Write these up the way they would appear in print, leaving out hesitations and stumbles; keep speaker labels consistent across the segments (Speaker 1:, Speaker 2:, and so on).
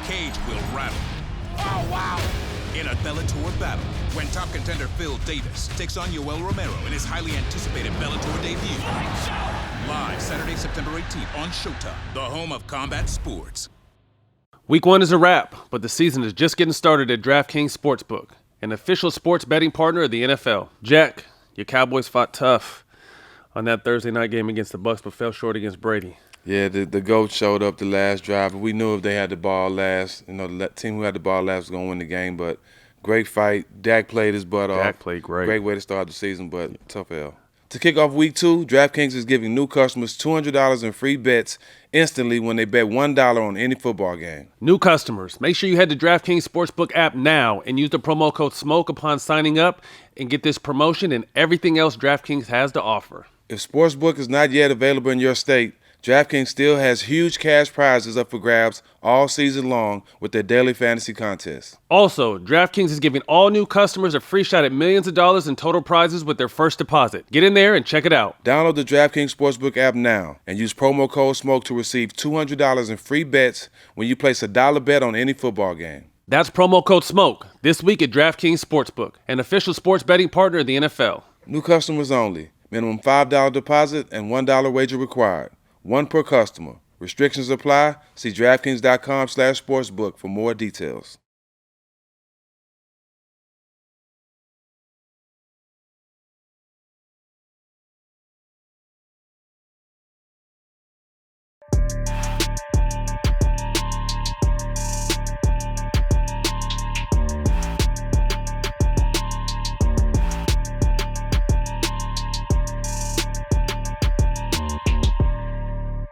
Speaker 1: cage will rattle. Oh, wow! In a Bellator battle, when top contender Phil Davis takes on Yoel Romero in his highly anticipated Bellator debut. Live Saturday, September 18th on Showtime, the home of combat sports.
Speaker 2: Week 1 is a wrap, but the season is just getting started at DraftKings Sportsbook, an official sports betting partner of the NFL. Jack, your Cowboys fought tough on that Thursday night game against the Bucs, but fell short against Brady.
Speaker 3: Yeah, the GOAT showed up the last drive. We knew if they had the ball last, the team who had the ball last was going to win the game, but great fight. Dak played his butt off.
Speaker 2: Dak played great.
Speaker 3: Great way to start the season, but tough L. To kick off Week 2, DraftKings is giving new customers $200 in free bets instantly when they bet $1 on any football game.
Speaker 2: New customers, make sure you head to DraftKings Sportsbook app now and use the promo code SMOKE upon signing up and get this promotion and everything else DraftKings has to offer.
Speaker 3: If Sportsbook is not yet available in your state, DraftKings still has huge cash prizes up for grabs all season long with their daily fantasy contests.
Speaker 2: Also, DraftKings is giving all new customers a free shot at millions of dollars in total prizes with their first deposit. Get in there and check it out.
Speaker 3: Download the DraftKings Sportsbook app now and use promo code SMOKE to receive $200 in free bets when you place a $1 bet on any football game.
Speaker 2: That's promo code SMOKE this week at DraftKings Sportsbook, an official sports betting partner of the NFL.
Speaker 3: New customers only. Minimum $5 deposit and $1 wager required. One per customer. Restrictions apply. See DraftKings.com/sportsbook for more details.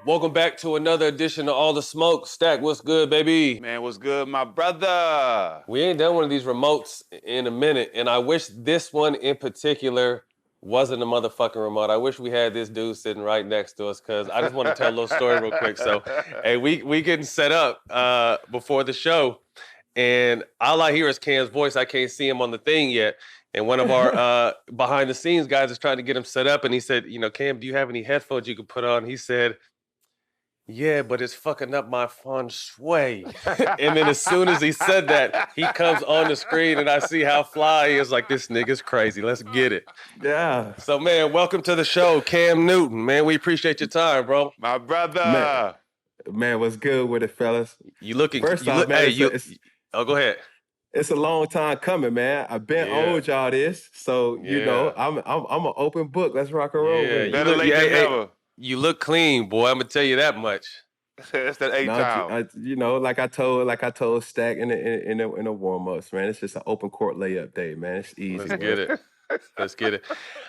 Speaker 2: Welcome back to another edition of All the Smoke. Stack, what's good, baby?
Speaker 4: Man, what's good, my brother?
Speaker 2: We ain't done one of these remotes in a minute, and I wish this one in particular wasn't a motherfucking remote. I wish we had this dude sitting right next to us, because I just want to tell a little story real quick. So, hey, we getting set up before the show, and all I hear is Cam's voice. I can't see him on the thing yet. And one of our behind-the-scenes guys is trying to get him set up, and he said, Cam, do you have any headphones you could put on? He said, yeah, but it's fucking up my feng shui. And then as soon as he said that, he comes on the screen and I see how fly he is. Like, this nigga's crazy. Let's get it.
Speaker 5: Yeah.
Speaker 2: So, man, welcome to the show, Cam Newton. Man, we appreciate your time, bro.
Speaker 4: My brother.
Speaker 5: Man, what's good with it, fellas?
Speaker 2: You looking...
Speaker 5: First off, man,
Speaker 2: oh, go ahead.
Speaker 5: It's a long time coming, man. I've been owed y'all this. So, I'm an open book. Let's rock and roll with it.
Speaker 4: Better late than never.
Speaker 2: You look clean, boy. I'm gonna tell you that much.
Speaker 4: That's that 8 time.
Speaker 5: Like I told Stack in the warm ups, man. It's just an open court layup day, man. It's easy.
Speaker 2: Let's get it.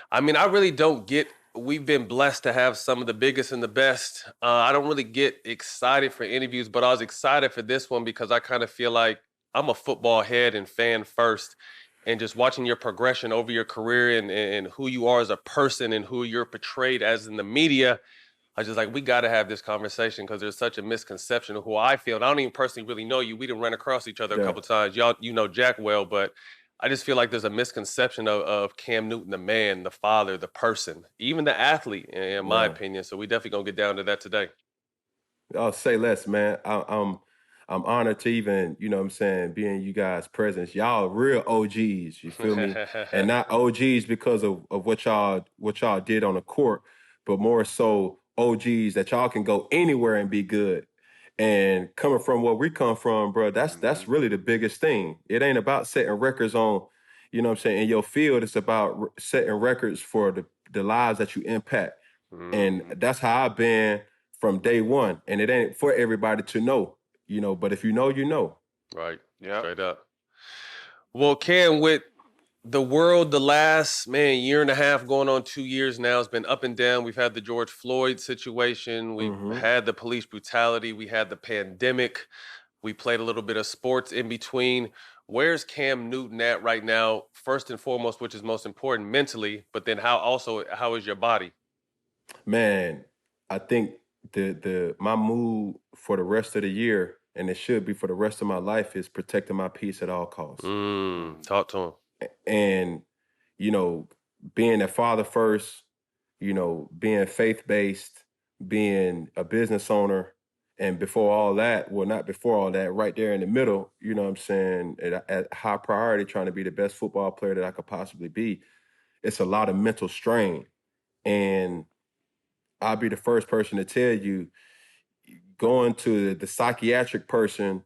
Speaker 2: I mean, I really don't get. We've been blessed to have some of the biggest and the best. I don't really get excited for interviews, but I was excited for this one because I kind of feel like I'm a football head and fan first. And just watching your progression over your career and who you are as a person and who you're portrayed as in the media, I was just like, we got to have this conversation because there's such a misconception of who I feel. And I don't even personally really know you. We done ran across each other a couple times. Y'all, you know Jack well, but I just feel like there's a misconception of Cam Newton, the man, the father, the person, even the athlete, in my opinion. So we definitely going to get down to that today.
Speaker 5: I'll say less, man. I'm honored to even, be in you guys' presence. Y'all real OGs, you feel me? And not OGs because of what y'all did on the court, but more so OGs that y'all can go anywhere and be good. And coming from where we come from, bro, that's really the biggest thing. It ain't about setting records on, in your field. It's about setting records for the lives that you impact. And that's how I've been from day one. And it ain't for everybody to know. But if you know, you know.
Speaker 2: Right. Yeah. Straight up. Well, Cam, with the world, the last, year and a half, going on 2 years now, has been up and down. We've had the George Floyd situation. We've had the police brutality. We had the pandemic. We played a little bit of sports in between. Where's Cam Newton at right now? First and foremost, which is most important mentally, but then how is your body?
Speaker 5: Man, I think my mood for the rest of the year, and it should be for the rest of my life, is protecting my peace at all costs.
Speaker 2: Talk to him.
Speaker 5: And, being a father first, being faith-based, being a business owner, And before all that, well, not before all that, right there in the middle, you know what I'm saying, at high priority, trying to be the best football player that I could possibly be, it's a lot of mental strain. And I'll be the first person to tell you, going to the psychiatric person,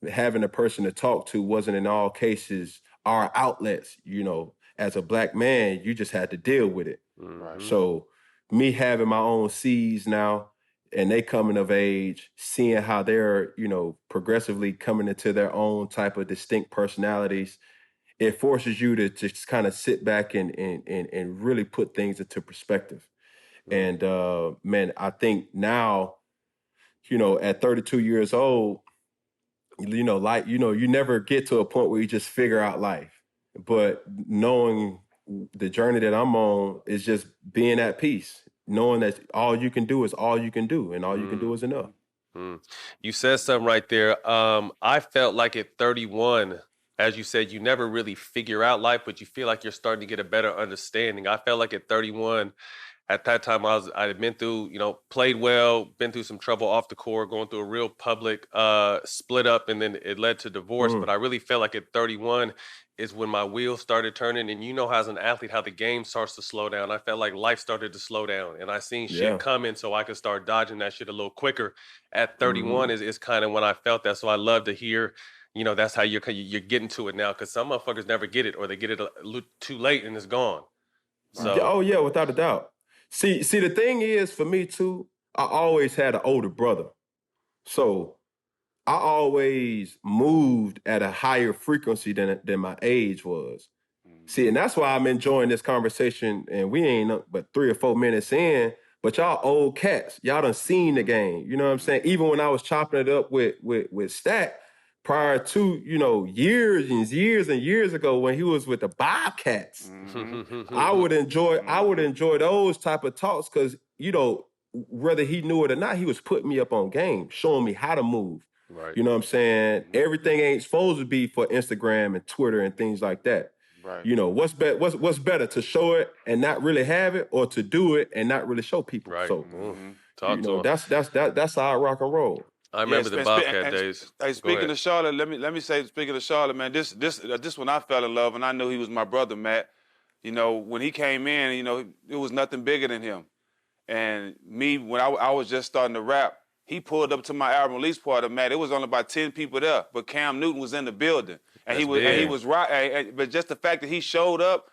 Speaker 5: having a person to talk to wasn't in all cases our outlets. You know, as a Black man, you just had to deal with it.
Speaker 2: Mm-hmm.
Speaker 5: So me having my own seeds now, and they coming of age, seeing how they're, you know, progressively coming into their own type of distinct personalities, it forces you to just kind of sit back and really put things into perspective.
Speaker 2: Mm-hmm.
Speaker 5: And man, I think now, you know, at 32 years old, you know, like, you know, you never get to a point where you just figure out life. But knowing the journey that I'm on is just being at peace, knowing that all you can do is all you can do, and all you can do is enough.
Speaker 2: You said something right there. I felt like at 31, as you said, you never really figure out life, but you feel like you're starting to get a better understanding. I felt like at 31, at that time, I had been through, you know, played well, been through some trouble off the court, going through a real public split up, and then it led to divorce. But I really felt like at 31 is when my wheels started turning. And you know, as an athlete, how the game starts to slow down. I felt like life started to slow down, and I seen shit coming, so I could start dodging that shit a little quicker. At 31 is kind of when I felt that. So I love to hear, you know, that's how you're getting to it now, because some motherfuckers never get it, or they get it a little too late and it's gone. So
Speaker 5: Oh yeah, without a doubt. See, the thing is, for me too, I always had an older brother. So I always moved at a higher frequency than my age was. See, and that's why I'm enjoying this conversation, and we ain't but 3 or 4 minutes in, but y'all old cats, y'all done seen the game. You know what I'm saying? Even when I was chopping it up with Stack prior to, you know, years and years and years ago when he was with the Bobcats, I would enjoy those type of talks, because, you know, whether he knew it or not, he was putting me up on game, showing me how to move.
Speaker 2: Right.
Speaker 5: You know what I'm saying? Everything ain't supposed to be for Instagram and Twitter and things like that.
Speaker 4: Right.
Speaker 5: You know, what's better, to show it and not really have it, or to do it and not really show people?
Speaker 2: Right.
Speaker 5: So,
Speaker 2: Talk
Speaker 5: you
Speaker 2: to
Speaker 5: know,
Speaker 2: him.
Speaker 5: that's how I rock and roll.
Speaker 2: I remember the Bobcat days.
Speaker 4: Hey, speaking of Charlotte, let me say, speaking of Charlotte, man, this when I fell in love, and I knew he was my brother, Matt. You know, when he came in, you know, it was nothing bigger than him. And me, when I was just starting to rap, he pulled up to my album release party, Matt. It was only about 10 people there, but Cam Newton was in the building, and he was right. But just the fact that he showed up,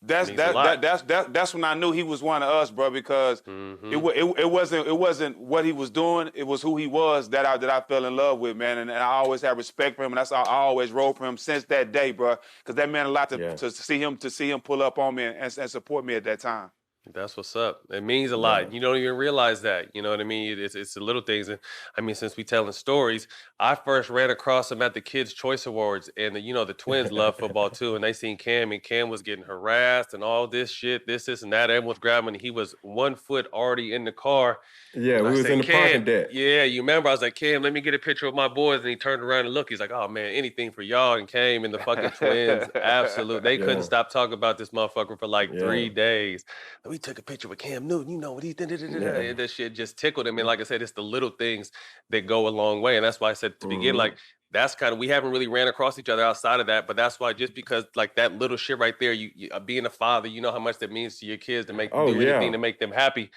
Speaker 4: that's when I knew he was one of us, bro. Because it wasn't what he was doing; it was who he was that I fell in love with, man. And I always had respect for him, and that's how I always rolled for him since that day, bro. Because that meant a lot to see him pull up on me and support me at that time.
Speaker 2: That's what's up. It means a lot. You don't even realize that. You know what I mean? It's the little things. And I mean, since we telling stories, I first ran across him at the Kids' Choice Awards, and the twins love football too. And they seen Cam, and Cam was getting harassed and all this shit, this and that. Everyone was grabbing. And he was 1 foot already in the car.
Speaker 5: Yeah, we was in the parking deck.
Speaker 2: Yeah, you remember? I was like, Cam, let me get a picture of my boys. And he turned around and looked. He's like, oh man, anything for y'all. And Cam and the fucking twins, absolute. They couldn't stop talking about this motherfucker for like 3 days. We took a picture with Cam Newton, you know what he did. And that shit just tickled him. And like I said, it's the little things that go a long way. And that's why I said to begin, like, that's kind of, we haven't really ran across each other outside of that. But that's why, just because like that little shit right there, you being a father, you know how much that means to your kids to make them do anything to make them happy.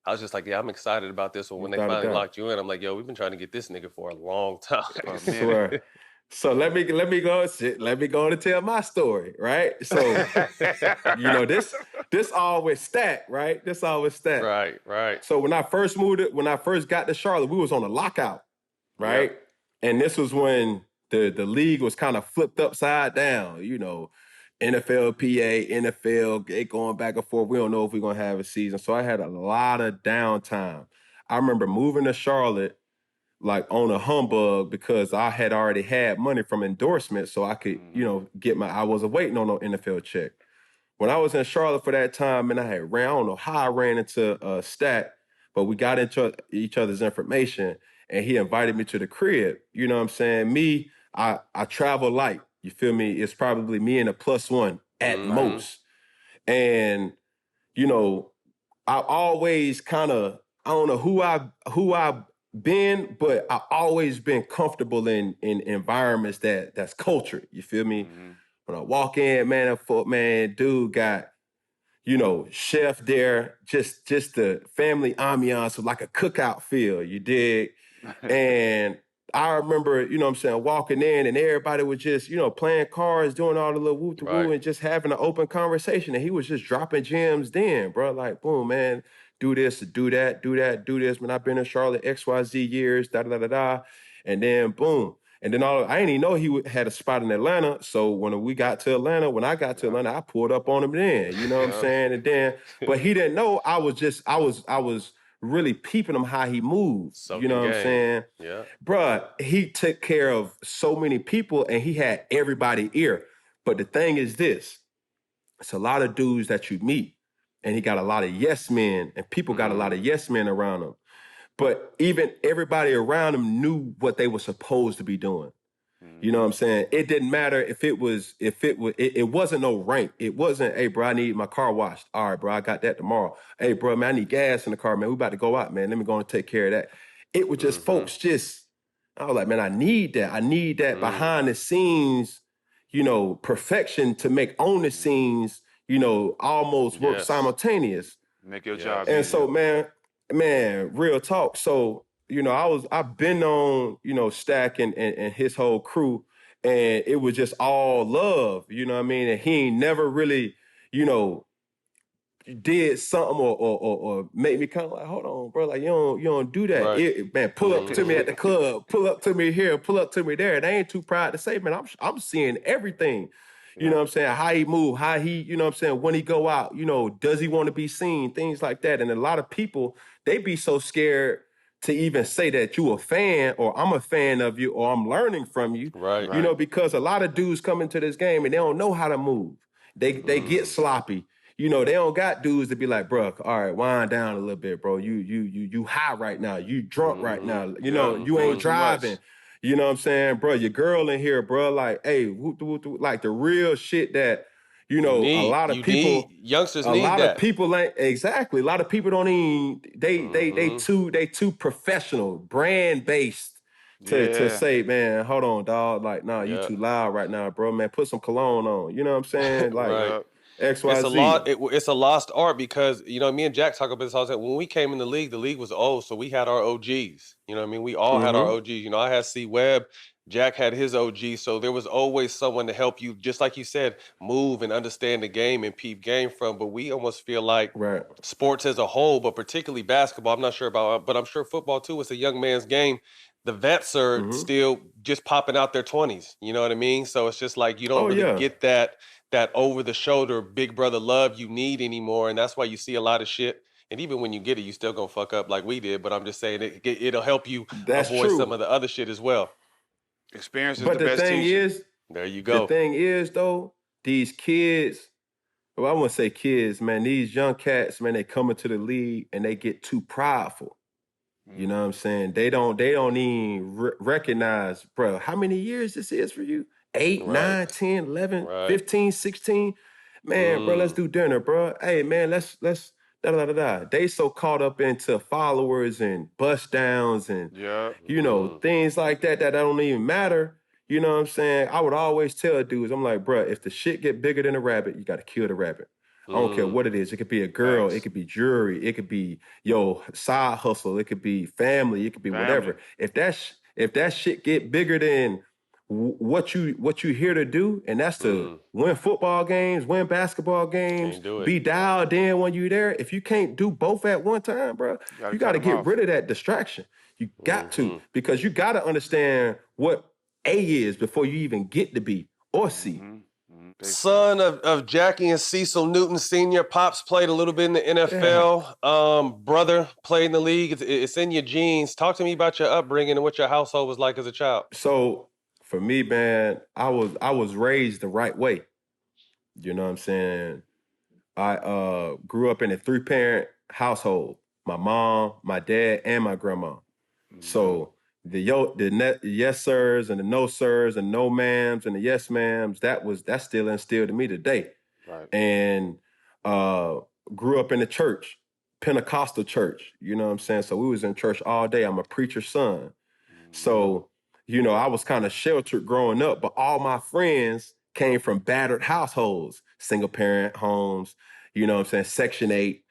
Speaker 2: I was just like, yeah, I'm excited about this one. When they finally locked you in, I'm like, yo, we've been trying to get this nigga for a long time.
Speaker 5: I swear. So let me go and tell my story, right? So you know, this always Stack, right? This always Stack.
Speaker 2: Right.
Speaker 5: So when I first got to Charlotte, we was on a lockout, right? Yep. And this was when the league was kind of flipped upside down, you know. NFL, PA, NFL, they going back and forth. We don't know if we're gonna have a season. So I had a lot of downtime. I remember moving to Charlotte like on a humbug, because I had already had money from endorsements, so I could, you know, I wasn't waiting on no NFL check. When I was in Charlotte for that time, and I don't know how I ran into Stack, but we got into each other's information, and he invited me to the crib. You know what I'm saying? Me, I travel light. You feel me? It's probably me and a +1 at most. And, you know, I always kind of, I don't know who I but I always been comfortable in environments that's cultured. You feel me?
Speaker 4: Mm-hmm.
Speaker 5: When I walk in, man, dude got, chef there, just the family ambiance of like a cookout feel, you dig? And I remember, walking in and everybody was just, playing cards, doing all the little woo to woo
Speaker 2: Right.
Speaker 5: and just having an open conversation. And he was just dropping gems then, bro. Like, boom, man, do this, do that, do that, do this. Man, I've been in Charlotte XYZ years, da da da da. And then boom. And then I didn't even know he had a spot in Atlanta. So when I got to Atlanta, I pulled up on him then, you know what I'm saying? And then, but he didn't know I was really peeping him how he moved. You know what I'm saying?
Speaker 2: Yeah.
Speaker 5: Bruh, he took care of so many people and he had everybody ear. But the thing is this, it's a lot of dudes that you meet and he got a lot of yes men and people got a lot of yes men around him. But even everybody around him knew what they were supposed to be doing. You know what I'm saying? It didn't matter if it wasn't no rank. It wasn't, hey, bro, I need my car washed. All right, bro, I got that tomorrow. Hey, bro, man, I need gas in the car, man. We about to go out, man. Let me go and take care of that. It was just folks I was like, man, I need that. I need that behind the scenes, perfection to make on the scenes, almost work simultaneous.
Speaker 4: Make your job
Speaker 5: And
Speaker 4: easier.
Speaker 5: so, man, real talk. So, I've been on, Stack and his whole crew, and it was just all love, you know what I mean? And he ain't never really, did something or make me kind of like, hold on, bro, like you don't do that.
Speaker 2: Right.
Speaker 5: Man, pull up to me at the club, pull up to me here, pull up to me there. And I ain't too proud to say, man, I'm seeing everything. You know what I'm saying? How he move, how he, you know what I'm saying, when he go out, does he want to be seen? Things like that. And a lot of people, they be so scared to even say that you a fan or I'm a fan of you or I'm learning from you.
Speaker 2: Right.
Speaker 5: Because a lot of dudes come into this game and they don't know how to move. They get sloppy. They don't got dudes to be like, bro, all right, wind down a little bit, bro. You high right now. You drunk right now. You ain't driving. You know what I'm saying, bro? Your girl in here, bro. Like, hey, like the real shit that, a lot of people,
Speaker 2: youngsters
Speaker 5: a
Speaker 2: need
Speaker 5: lot
Speaker 2: that.
Speaker 5: of people ain't exactly. A lot of people don't even. They too professional, brand based to say, man, hold on, dog. Like, nah, you too loud right now, bro. Man, put some cologne on. You know what I'm saying? Like,
Speaker 2: Right.
Speaker 5: XYZ.
Speaker 2: It's a lost art because, me and Jack talk about this all the time. When we came in the league was old, so we had our OGs. You know what I mean? We all had our OGs. I had C. Webb, Jack had his OG, so there was always someone to help you, just like you said, move and understand the game and peep game from. But we almost feel like sports as a whole, but particularly basketball, I'm not sure about, but I'm sure football too, it's a young man's game. The vets are still just popping out their 20s. You know what I mean? So it's just like you don't really get that over the shoulder big brother love you need anymore, and that's why you see a lot of shit. And even when you get it, you still gonna fuck up like we did. But I'm just saying it'll help you avoid some of the other shit as well.
Speaker 4: Experience is the best teacher.
Speaker 2: There you go.
Speaker 5: The thing is, though, these kids, well, I wouldn't say kids, man. These young cats, man, they come into the league and they get too prideful. You know what I'm saying? They don't even recognize, bro, how many years this is for you? 8, 9, 10, 11, 15, 16. Man, bro, let's do dinner, bro. Hey, man, let's da-da-da-da. They so caught up into followers and bust downs and, things like that don't even matter. You know what I'm saying? I would always tell dudes, I'm like, bro, if the shit get bigger than a rabbit, you got to kill the rabbit. I don't care what it is. It could be a girl. It could be jewelry. It could be side hustle. It could be family. It could be whatever. If that shit get bigger than what you here to do, and that's to win football games, win basketball games, be dialed in when you there. If you can't do both at one time, bro, you got to get rid of that distraction. You got to, because you got to understand what A is before you even get to B or C.
Speaker 2: Son of Jackie and Cecil Newton Sr. Pops played a little bit in the NFL. Brother played in the league. It's in your genes. Talk to me about your upbringing and what your household was like as a child.
Speaker 5: So for me, man, I was raised the right way. You know what I'm saying? I grew up in a 3-parent household. My mom, my dad, and my grandma. So the yes sirs and the no sirs and no ma'ams and the yes ma'ams, that's still instilled in me today. And grew up in the church. Pentecostal church. You know what I'm saying? So we was in church all day. I'm a preacher's son. So, you know, I was kind of sheltered growing up, but all my friends came from battered households, single parent homes, you know what I'm saying, Section 8.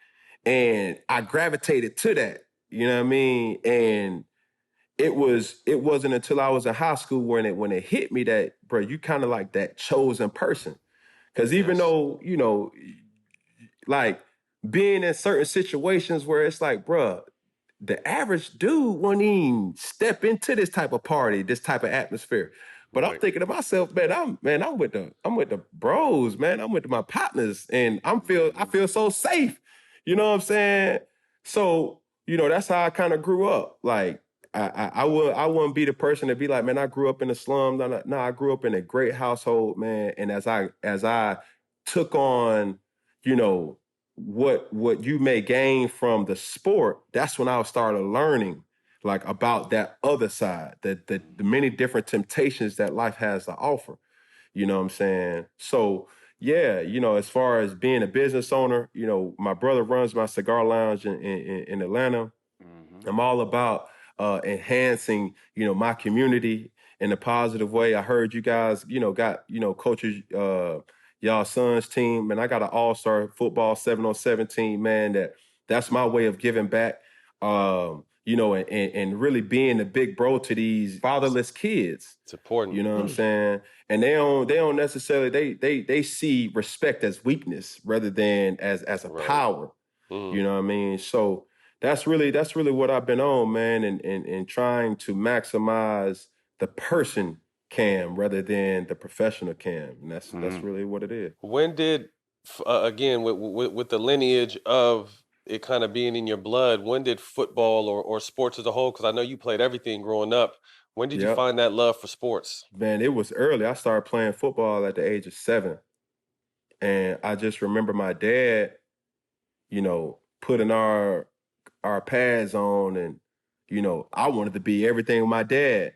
Speaker 5: And I gravitated to that, you know what I mean? And it wasn't until I was in high school when it hit me that, bro, you kind of like that chosen person. Because even though, you know, like being in certain situations where it's like, bro, the average dude won't even step into this type of party, this type of atmosphere. But I'm thinking to myself, man, I'm with the bros, man. I'm with my partners, and I feel so safe. You know what I'm saying? So, you know, that's how I kind of grew up. Like I wouldn't be the person to be like, man, I grew up in the slums. No, I grew up in a great household, man. And as I took on, you know, what you may gain from the sport, that's when I started learning like about that other side, the many different temptations that life has to offer. You know what I'm saying? So yeah, you know, as far as being a business owner, you know, my brother runs my cigar lounge in Atlanta. I'm all about enhancing, you know, my community in a positive way. I heard you guys, you know, got, you know, coaches, y'all sons team, man. I got an all-star football 7-on-7 team, man. That's my way of giving back. You know, and really being a big bro to these fatherless kids.
Speaker 2: It's important.
Speaker 5: You know what I'm saying? And they don't necessarily they see respect as weakness rather than as a power. You know what I mean? So that's really what I've been on, man, and trying to maximize the person Cam rather than the professional Cam. And that's really what it is.
Speaker 2: When did, again, with the lineage of it kind of being in your blood, when did football or sports as a whole, because I know you played everything growing up, when did you find that love for sports?
Speaker 5: Man, it was early. I started playing football at the age of 7. And I just remember my dad, you know, putting our pads on, and, you know, I wanted to be everything my dad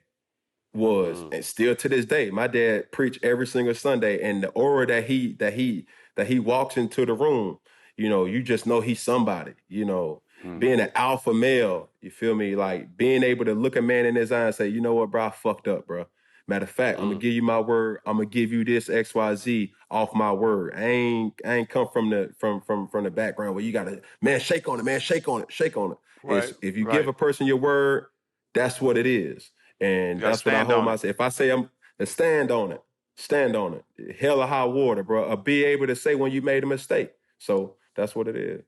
Speaker 5: was. And still to this day, my dad preached every single Sunday, and the aura that he walks into the room, you know, you just know he's somebody, you know, being an alpha male, you feel me? Like being able to look a man in his eye and say, you know what, bro, I fucked up, bro. Matter of fact, I'm gonna give you my word. I'm gonna give you this XYZ off my word. I ain't come from the background where you gotta, man, shake on it, man, shake on it, shake on it.
Speaker 4: Right,
Speaker 5: If you give a person your word, that's what it is. And that's what I hold myself. If I say I'm to stand on it. Hell or high water, bro. Or be able to say when you made a mistake. So that's what it is.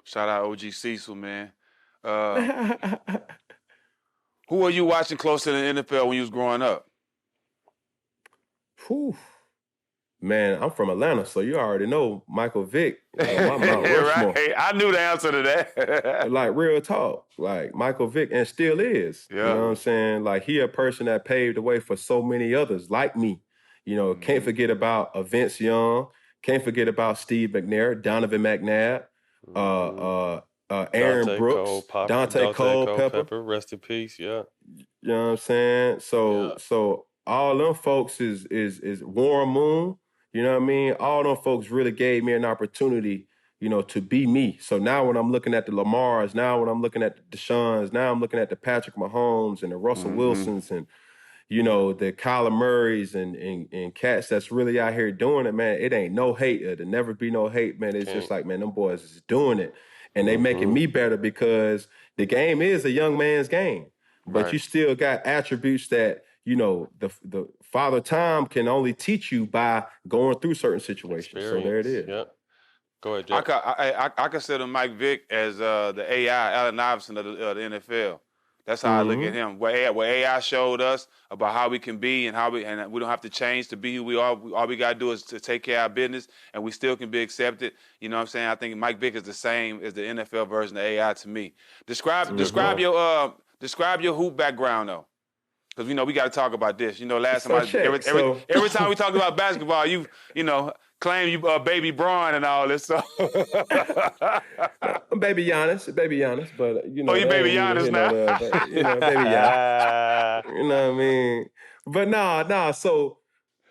Speaker 4: Shout out OG Cecil, man. Who are you watching close to the NFL when you was growing up?
Speaker 5: Whew. Man, I'm from Atlanta, so you already know Michael Vick. My Mount Rushmore.
Speaker 4: Right. I knew the answer to that.
Speaker 5: Like real talk, like Michael Vick, and still is.
Speaker 4: Yeah.
Speaker 5: You know what I'm saying? Like he a person that paved the way for so many others like me. You know, can't forget about Vince Young. Can't forget about Steve McNair, Donovan McNabb, Aaron
Speaker 2: Dante
Speaker 5: Brooks, Dante Culpepper.
Speaker 2: Rest in peace. Yeah.
Speaker 5: You know what I'm saying? So all them folks is Warren Moon. You know what I mean? All them folks really gave me an opportunity, you know, to be me. So now when I'm looking at the Lamars, now when I'm looking at the Deshaun's, now I'm looking at the Patrick Mahomes and the Russell Wilsons and, you know, the Kyler Murrays and cats that's really out here doing it, man. It ain't no hate. There'll never be no hate, man. It's just like, man, them boys is doing it. And they making me better because the game is a young man's game. But you still got attributes that, you know, the Father Time can only teach you by going through certain situations. So there it is.
Speaker 2: Yeah. Go ahead, Jeff.
Speaker 4: I consider Mike Vick as the AI, Allen Iverson of the NFL. That's how I look at him. What AI showed us about how we can be and we don't have to change to be who we are. All we got to do is to take care of our business, and we still can be accepted. You know what I'm saying? I think Mike Vick is the same as the NFL version of AI to me. Describe your hoop background though. Because, you know, we got to talk about this. You know, last time every time we talk about basketball, you know, claim you baby Braun and all this stuff.
Speaker 5: Baby Giannis, but you know.
Speaker 4: Oh, you baby Giannis now.
Speaker 5: Baby Giannis. You know what I mean? But nah. So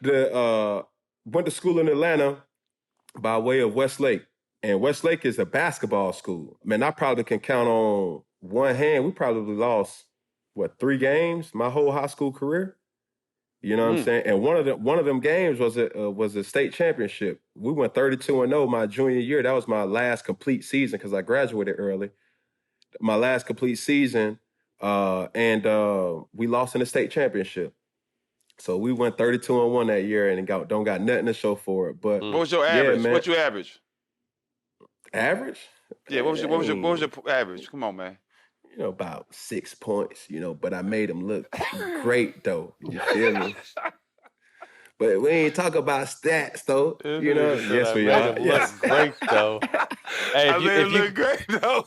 Speaker 5: went to school in Atlanta by way of Westlake, and Westlake is a basketball school. Man, I probably can count on one hand. We probably lost 3 games my whole high school career. You know what I'm saying? And one of them games was a state championship. We went 32-0 my junior year. That was my last complete season because I graduated early. My last complete season, and we lost in the state championship. So we went 32-1 that year and don't got nothing to show for it. But
Speaker 4: what was your average?
Speaker 5: man.
Speaker 4: What you average?
Speaker 5: Average?
Speaker 4: Yeah, what was your average? Come on, man.
Speaker 5: About 6 points, but I made them look great though. You feel me? But we ain't talk about stats though. Yes, we are.
Speaker 2: Yes, great though. Hey,
Speaker 4: if you look great though.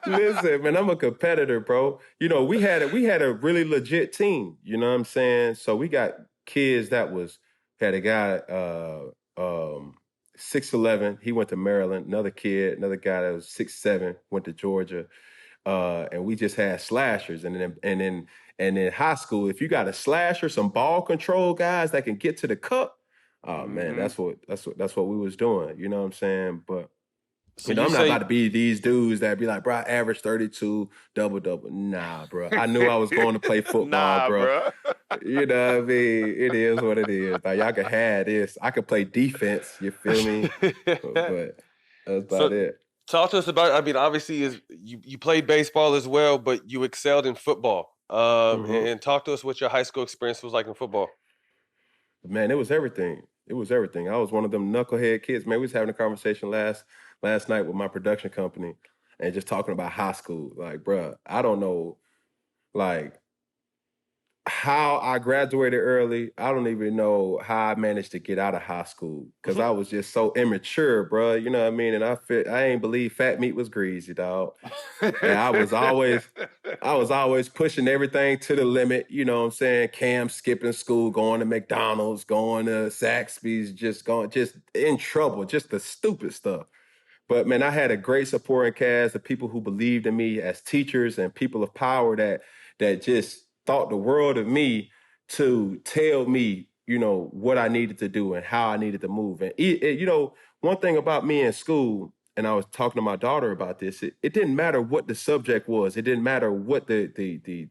Speaker 5: Listen, man, I'm a competitor, bro. We had a really legit team. You know what I'm saying? So we got kids had a guy 6'11", he went to Maryland. Another guy that was 6'7", went to Georgia. And we just had slashers. And in high school, if you got a slasher, some ball control guys that can get to the cup, man, that's what we was doing. You know what I'm saying? But I'm not about to be these dudes that be like, bro, I average 32, double. Nah, bro. I knew I was going to play football, bro. You know what I mean? It is what it is. Like, y'all can have this. I can play defense, you feel me? But that's about it.
Speaker 2: Talk to us about, obviously you played baseball as well, but you excelled in football. And talk to us what your high school experience was like in football.
Speaker 5: Man, it was everything. I was one of them knucklehead kids. Man, we was having a conversation last night with my production company and just talking about high school. Like, bruh, I don't know, like, how I graduated early. I don't even know how I managed to get out of high school because I was just so immature, bro. You know what I mean? And I ain't believe fat meat was greasy, dog. And I was always pushing everything to the limit. You know what I'm saying? Cam skipping school, going to McDonald's, going to Zaxby's, just in trouble, just the stupid stuff. But man, I had a great supporting cast of people who believed in me as teachers and people of power that just thought the world of me to tell me, what I needed to do and how I needed to move. And one thing about me in school, and I was talking to my daughter about this, it didn't matter what the subject was. It didn't matter what the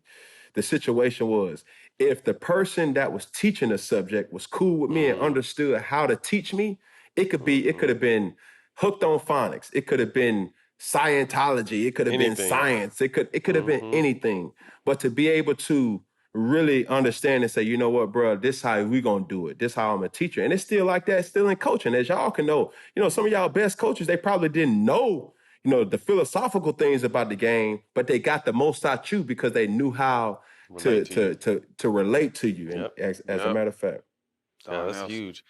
Speaker 5: situation was. If the person that was teaching the subject was cool with me and understood how to teach me, it could have been hooked on phonics. It could have been Scientology. It could have been science. It could have been anything. But to be able to really understand and say, you know what, bro, this is how we gonna do it. This is how I'm a teacher. And it's still like that, still in coaching. As y'all can know, some of y'all best coaches, they probably didn't know, the philosophical things about the game, but they got the most out you because they knew how to relate to you.
Speaker 2: Yep.
Speaker 5: And as a matter of fact.
Speaker 2: Yeah, that's huge.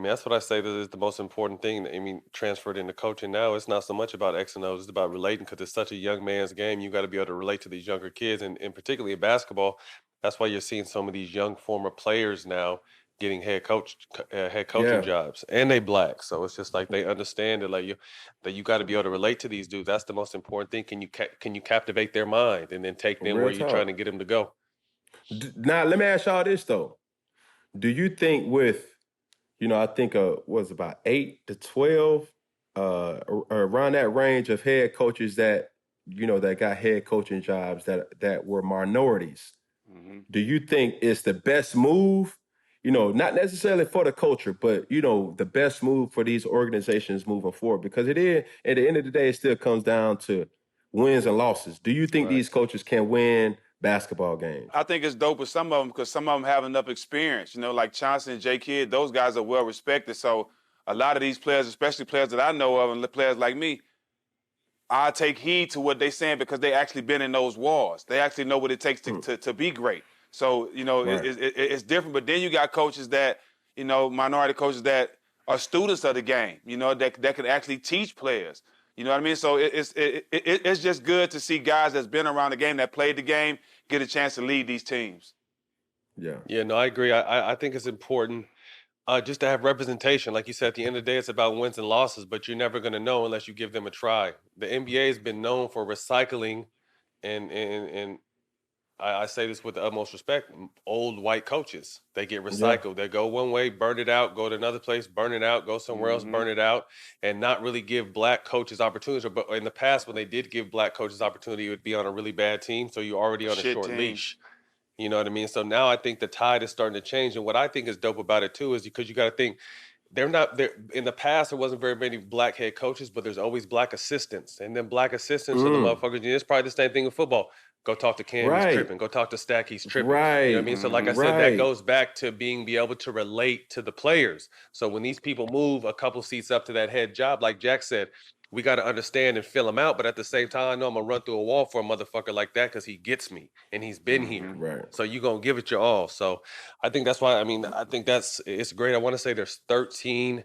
Speaker 2: That's what I say that is the most important thing. Transferred into coaching now, it's not so much about X and O's, it's about relating because it's such a young man's game. You got to be able to relate to these younger kids, and particularly in basketball. That's why you're seeing some of these young former players now getting head coaching jobs, and they Black. So it's just like they understand it, that you got to be able to relate to these dudes. That's the most important thing. Can you captivate their mind and then take them where you're trying to get them to go?
Speaker 5: Now, let me ask y'all this though. Do you think with, I think was about 8 to 12, around that range of head coaches that got head coaching jobs that were minorities? Do you think it's the best move? Not necessarily for the culture, but the best move for these organizations moving forward, because at the end of the day, it still comes down to wins and losses. Do you think these coaches can win basketball games?
Speaker 4: I think it's dope with some of them because some of them have enough experience. Like Chauncey and J. Kidd, those guys are well respected. So a lot of these players, especially players that I know of and players like me, I take heed to what they're saying because they actually been in those wars. They actually know what it takes to be great. So, it's different. But then you got coaches that, minority coaches that are students of the game, that can actually teach players. You know what I mean? So it's just good to see guys that's been around the game, that played the game, get a chance to lead these teams.
Speaker 5: Yeah.
Speaker 2: Yeah, no, I agree. I think it's important just to have representation. Like you said, at the end of the day, it's about wins and losses, but you're never going to know unless you give them a try. The NBA has been known for recycling and I say this with the utmost respect, old white coaches. They get recycled. They go one way, burn it out, go to another place, burn it out, go somewhere else, burn it out, and not really give black coaches opportunities. But in the past, when they did give black coaches opportunity, it would be on a really bad team, so you're already on a short leash. You know what I mean? So now I think the tide is starting to change. And what I think is dope about it, too, is because you got to think, they're not there. In the past, there wasn't very many black head coaches, but there's always black assistants. And then black assistants are the motherfuckers. And it's probably the same thing in football. Go talk to Cam, he's tripping. Go talk to Stack, he's tripping. You know what I mean? So like I said, that goes back to be able to relate to the players. So when these people move a couple seats up to that head job, like Jack said, we got to understand and fill him out. But at the same time, I know I'm going to run through a wall for a motherfucker like that because he gets me and he's been here.
Speaker 5: Right.
Speaker 2: So you're going to give it your all. So I think that's why, I think it's great. I want to say there's 13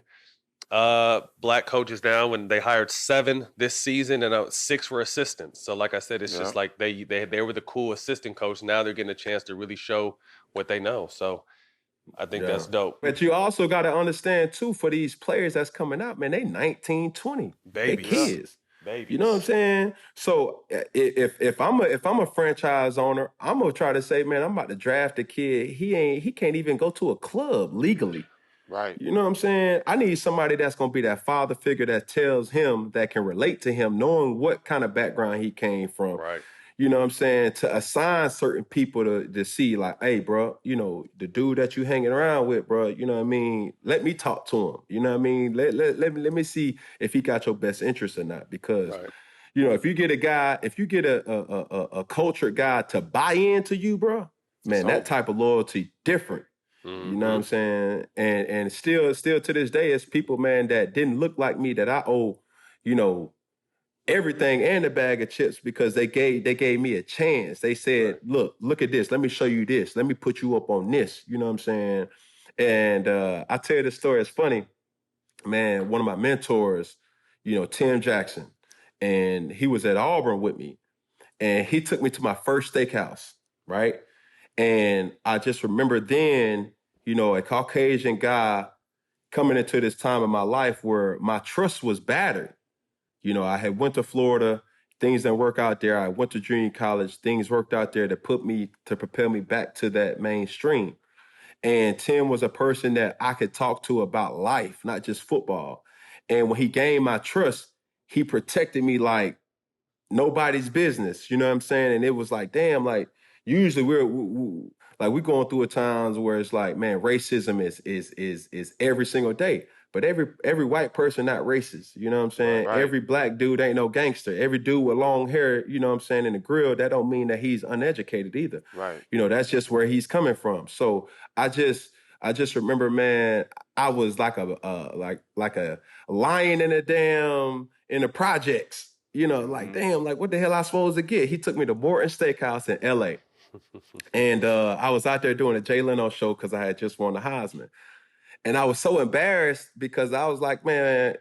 Speaker 2: black coaches now, when they hired 7 this season and 6 were assistants. So like I said, it's just like they were the cool assistant coach. Now they're getting a chance to really show what they know. So I think that's dope.
Speaker 5: But you also got to understand too, for these players that's coming out, man, they 19, 20.
Speaker 2: Babies.
Speaker 5: They kids.
Speaker 2: Babies.
Speaker 5: You know what I'm saying? So if I'm a franchise owner, I'm gonna try to say, man, I'm about to draft a kid. He can't even go to a club legally.
Speaker 4: Right.
Speaker 5: You know what I'm saying? I need somebody that's going to be that father figure that tells him, that can relate to him, knowing what kind of background he came from.
Speaker 2: Right.
Speaker 5: You know what I'm saying? To assign certain people to see, like, hey, bro, you know, the dude that you hanging around with, bro, you know what I mean? Let me talk to him. You know what I mean? Let me see if he got your best interest or not. Because, you know, if you get a cultured guy to buy into you, bro, man, that type of loyalty different. You know what I'm saying? And still to this day, it's people, man, that didn't look like me that I owe, you know, everything and a bag of chips, because they gave me a chance. They said, look at this. Let me show you this. Let me put you up on this. You know what I'm saying? And I tell you the story. It's funny, man. One of my mentors, you know, Tim Jackson, and he was at Auburn with me, and he took me to my first steakhouse, right? And I just remember then, you know, a Caucasian guy coming into this time of my life where my trust was battered. You know, I had went to Florida, things didn't work out there. I went to junior college, things worked out there to propel me back to that mainstream. And Tim was a person that I could talk to about life, not just football. And when he gained my trust, he protected me like nobody's business. You know what I'm saying? And it was like, damn, like, usually we're going through times where it's like, man, racism is every single day. But every white person not racist. You know what I'm saying?
Speaker 4: Right.
Speaker 5: Every black dude ain't no gangster. Every dude with long hair, you know what I'm saying, in the grill, that don't mean that he's uneducated either.
Speaker 4: Right.
Speaker 5: You know, that's just where he's coming from. So I just remember, man, I was like a lion in the projects. You know, like, damn, like, what the hell I supposed to get? He took me to Morton Steakhouse in L.A. And I was out there doing a Jay Leno show because I had just won the Heisman. And I was so embarrassed because I was like, man,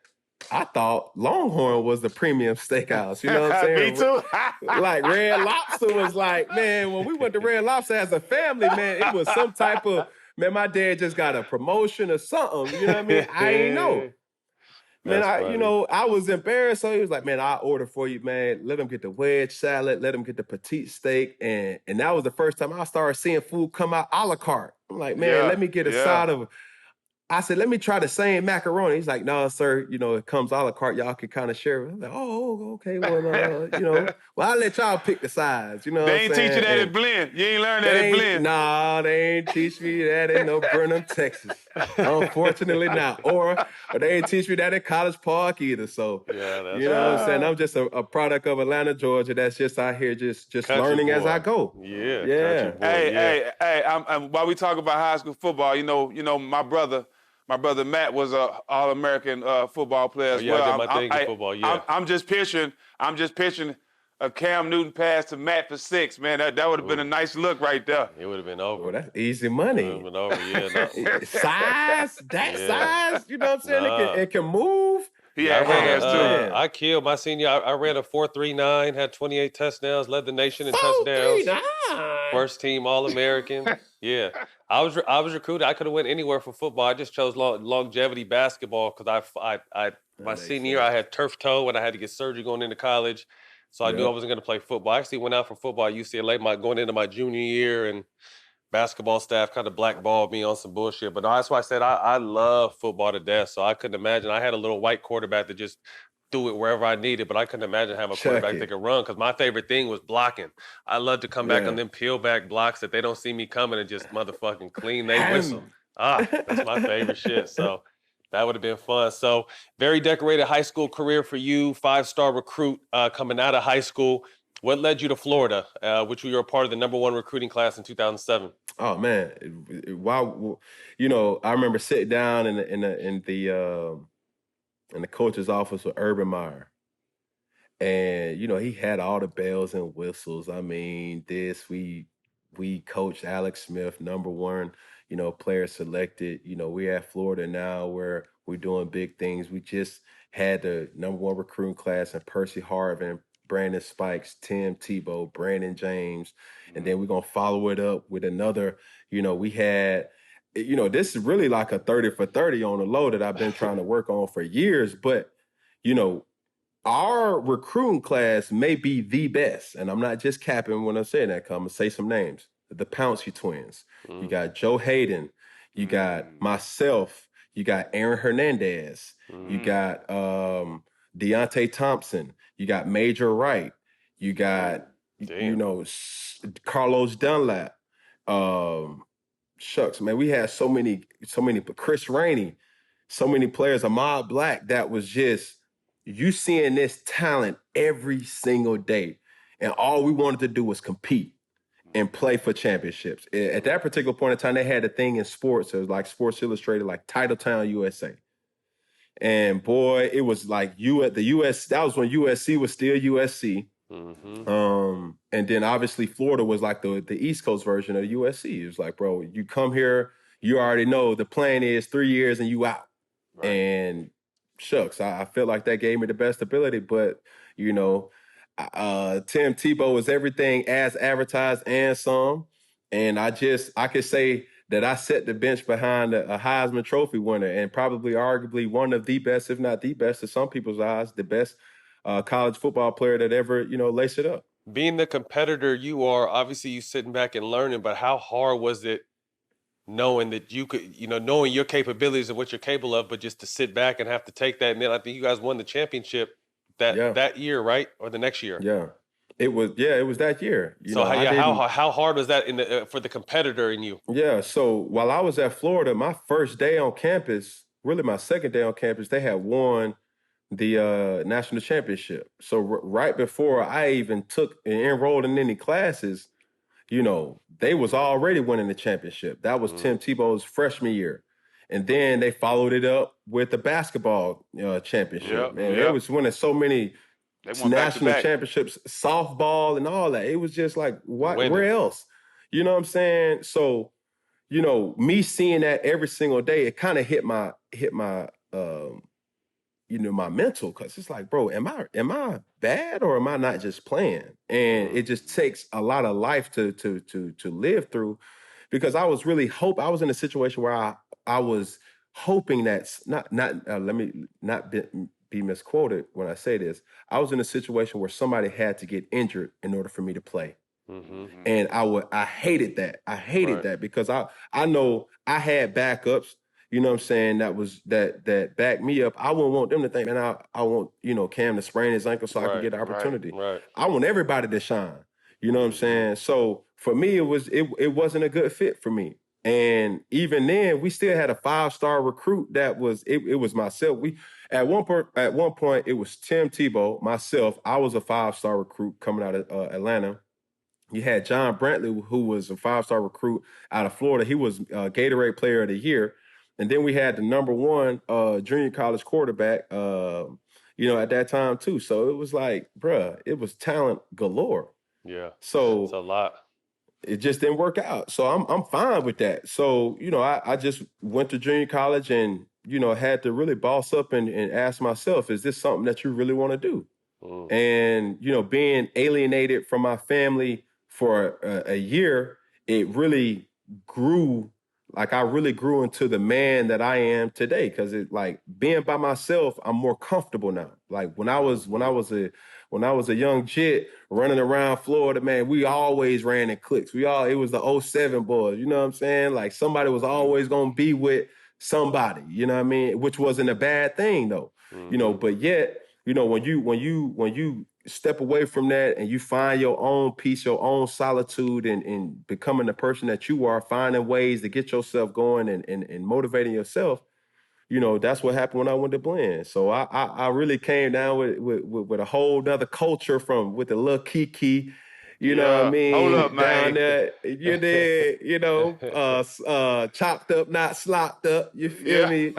Speaker 5: I thought Longhorn was the premium steakhouse. You know what I'm saying?
Speaker 4: Me too.
Speaker 5: Like Red Lobster was like, man, when we went to Red Lobster as a family, man, it was some type of, man, my dad just got a promotion or something. You know what I mean? I ain't know. Man, I was embarrassed. So he was like, man, I'll order for you, man. Let him get the wedge salad. Let him get the petite steak. And that was the first time I started seeing food come out a la carte. I'm like, man, let me get a side of, I said, let me try the same macaroni. He's like, no, sir, you know, it comes a la carte. Y'all can kind of share it. I'm like, oh, okay. Well, you know, well, I'll let y'all pick the sides. You know
Speaker 4: They
Speaker 5: what
Speaker 4: ain't
Speaker 5: I'm saying?
Speaker 4: teach you that at Blend. You ain't learned that at Blend.
Speaker 5: Nah, they ain't teach me that in no Burnham, Texas. Unfortunately not. Or they ain't teach me that in College Park either. So, you know what I'm saying? I'm just a product of Atlanta, Georgia. That's just out here just learning as I go.
Speaker 2: Yeah.
Speaker 4: Hey, I'm, while we talk about high school football, you know, my brother Matt was a All-American football player as well.
Speaker 2: I did my thing in football.
Speaker 4: I'm just picturing a Cam Newton pass to Matt for 6, man. That would have been a nice look right there.
Speaker 2: It would have been over.
Speaker 5: Well, that's easy money.
Speaker 2: It would have been over, yeah.
Speaker 5: Size, size, you know what I'm saying? It can move.
Speaker 4: He had hands too.
Speaker 2: I killed my senior. I ran a 4.39, had 28 touchdowns, led the nation in touchdowns.
Speaker 5: 4.39.
Speaker 2: First team All-American. Yeah. I was recruited. I could have went anywhere for football. I just chose longevity basketball because my senior year I had turf toe and I had to get surgery going into college. So I knew I wasn't going to play football. I actually went out for football at UCLA going into my junior year, and basketball staff kind of blackballed me on some bullshit. But that's why I said I love football to death. So I couldn't imagine. I had a little white quarterback that just threw it wherever I needed, but I couldn't imagine having a quarterback that could run, because my favorite thing was blocking. I love to come back on them peel back blocks that they don't see me coming and just motherfucking clean they whistle. That's my favorite shit. So that would have been fun. So very decorated high school career for you, 5-star recruit coming out of high school. What led you to Florida, which you were a part of the #1 recruiting class in 2007?
Speaker 5: Oh man, wow! I remember sitting down in the coach's office with Urban Meyer, and he had all the bells and whistles. I mean, we coached Alex Smith, #1, player selected. We're at Florida now where we're doing big things. We just had the #1 recruiting class and Percy Harvin, Brandon Spikes, Tim Tebow, Brandon James, and then we're gonna follow it up with another. We had. This is really like a 30 for 30 on the low that I've been trying to work on for years. But, our recruiting class may be the best. And I'm not just capping when I'm saying that, 'cause I'm going to say some names. The Pouncey twins. You got Joe Hayden. You got myself. You got Aaron Hernandez. You got Deontay Thompson. You got Major Wright. You got, Carlos Dunlap. Shucks, man, we had so many, but Chris Rainey, so many players, Ahmad Black, that was just, you seeing this talent every single day. And all we wanted to do was compete and play for championships. At that particular point in time, they had a thing in sports. It was like Sports Illustrated, like Titletown USA. And boy, it was like you at the US, that was when USC was still USC. And then obviously Florida was like the East Coast version of USC. It was like, bro, you come here, you already know the plan is 3 years and you out. Right. And shucks, I feel like that gave me the best ability. But Tim Tebow was everything as advertised and some. And I could say that I set the bench behind a Heisman Trophy winner, and probably arguably one of the best, if not the best, in some people's eyes, the best college football player that ever, laced it up.
Speaker 2: Being the competitor you are, obviously you sitting back and learning, but how hard was it knowing that you could, knowing your capabilities and what you're capable of, but just to sit back and have to take that? And then I think you guys won the championship that year, right? Or the next year?
Speaker 5: Yeah. It was that year.
Speaker 2: How hard was that for the competitor in you?
Speaker 5: Yeah, so while I was at Florida, my first day on campus, really my second day on campus, they had won the national championship. So right before I even enrolled in any classes, they was already winning the championship. That was Tim Tebow's freshman year. And then they followed it up with the basketball championship. They was winning so many national championships, softball and all that. It was just like, where else? You know what I'm saying? So, me seeing that every single day, it kind of hit my my mental, because it's like, bro, am I bad, or am I not just playing? And it just takes a lot of life to live through, because I was in a situation where I was hoping that let me not be misquoted when I say this. I was in a situation where somebody had to get injured in order for me to play. And I hated that. I hated that, because I know I had backups, you know what I'm saying, that backed me up. I wouldn't want them to think, man, I want, Cam to sprain his ankle so I can get the opportunity. Right. I want everybody to shine. You know what I'm saying? So for me, it wasn't a good fit for me. And even then, we still had a 5-star recruit that was it was myself. At one point it was Tim Tebow, myself. I was a 5-star recruit coming out of Atlanta. You had John Brantley, who was a 5-star recruit out of Florida. He was Gatorade Player of the Year. And then we had the #1 junior college quarterback, at that time too. So it was like, bruh, it was talent galore.
Speaker 2: Yeah.
Speaker 5: So
Speaker 2: it's a lot.
Speaker 5: It just didn't work out. So I'm fine with that. So, I just went to junior college and, had to really boss up and ask myself, is this something that you really want to do? And, being alienated from my family for a year, it really grew. Like, I really grew into the man that I am today, because it, like, being by myself, I'm more comfortable now. Like when I was when I was a young jit running around Florida, man, we always ran in cliques. It was the '07 boys, you know what I'm saying? Like somebody was always gonna be with somebody, you know what I mean? Which wasn't a bad thing though. But yet, when you step away from that and you find your own peace, your own solitude, and becoming the person that you are, finding ways to get yourself going and motivating yourself, that's what happened when I went to Blend. So I really came down with a whole nother culture with the little Kiki, you know what I
Speaker 4: Yeah. Hold up,
Speaker 5: mean? Down
Speaker 4: man.
Speaker 5: there, you did, chopped up, not slopped up. You feel
Speaker 4: Yeah.
Speaker 5: me?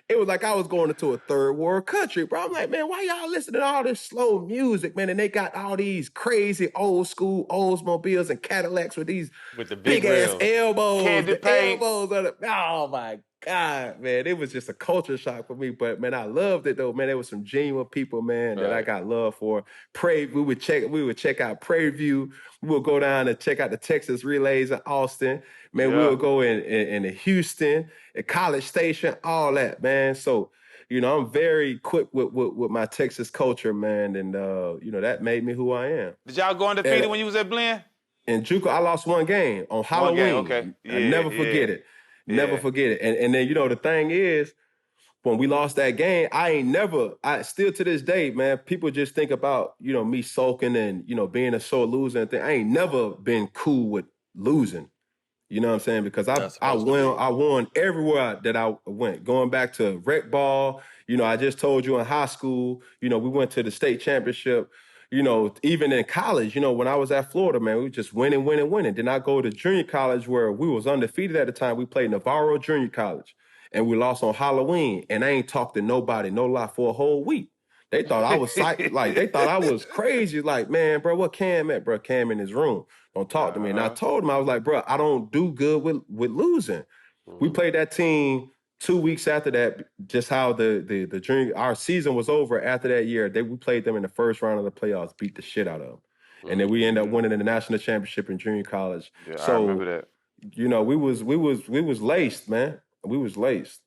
Speaker 5: It was like I was going into a third world country, bro. I'm like, man, why y'all listening to all this slow music, man? And they got all these crazy old school Oldsmobiles and Cadillacs with these
Speaker 2: With the
Speaker 5: big ass
Speaker 2: rims.
Speaker 5: elbows.
Speaker 4: Candy paint.
Speaker 5: Elbows on it. Oh my God, man. It was just a culture shock for me. But man, I loved it though, man. There was some genuine people, man, that I
Speaker 2: Right.
Speaker 5: got love for. We would check out Prairie View. We would go down and check out the Texas relays in Austin. Man, we
Speaker 4: Yeah.
Speaker 5: would go in Houston, at College Station, all that, man. So, I'm very equipped with my Texas culture, man. And that made me who I am.
Speaker 4: Did y'all go undefeated when you was at Blend?
Speaker 5: In JUCO, I lost one game on Halloween.
Speaker 4: One game, okay.
Speaker 5: I never forget it. Never forget it. And then, the thing is, when we lost that game, I still to this day, man, people just think about, me sulking and, being a sore loser and thing. I ain't never been cool with losing. You know what I'm saying? Because I won everywhere that I went. Going back to rec ball, I just told you in high school, we went to the state championship. Even in college, when I was at Florida, man, we just winning. Then I go to junior college where we was undefeated at the time. We played Navarro Junior College, and we lost on Halloween. And I ain't talked to nobody, no lie, for a whole week. They thought I was they thought I was crazy. Like, man, bro, what Cam at, bro? Cam in his room. Don't talk to me. And I told him, I was like, bro, I don't do good with losing. We played that team 2 weeks after that, just how the junior, our season was over after that year. We played them in the first round of the playoffs, beat the shit out of them. And then we ended up winning the national championship in junior college.
Speaker 4: Yeah,
Speaker 5: so,
Speaker 4: I remember that.
Speaker 5: We was laced, man. We was laced.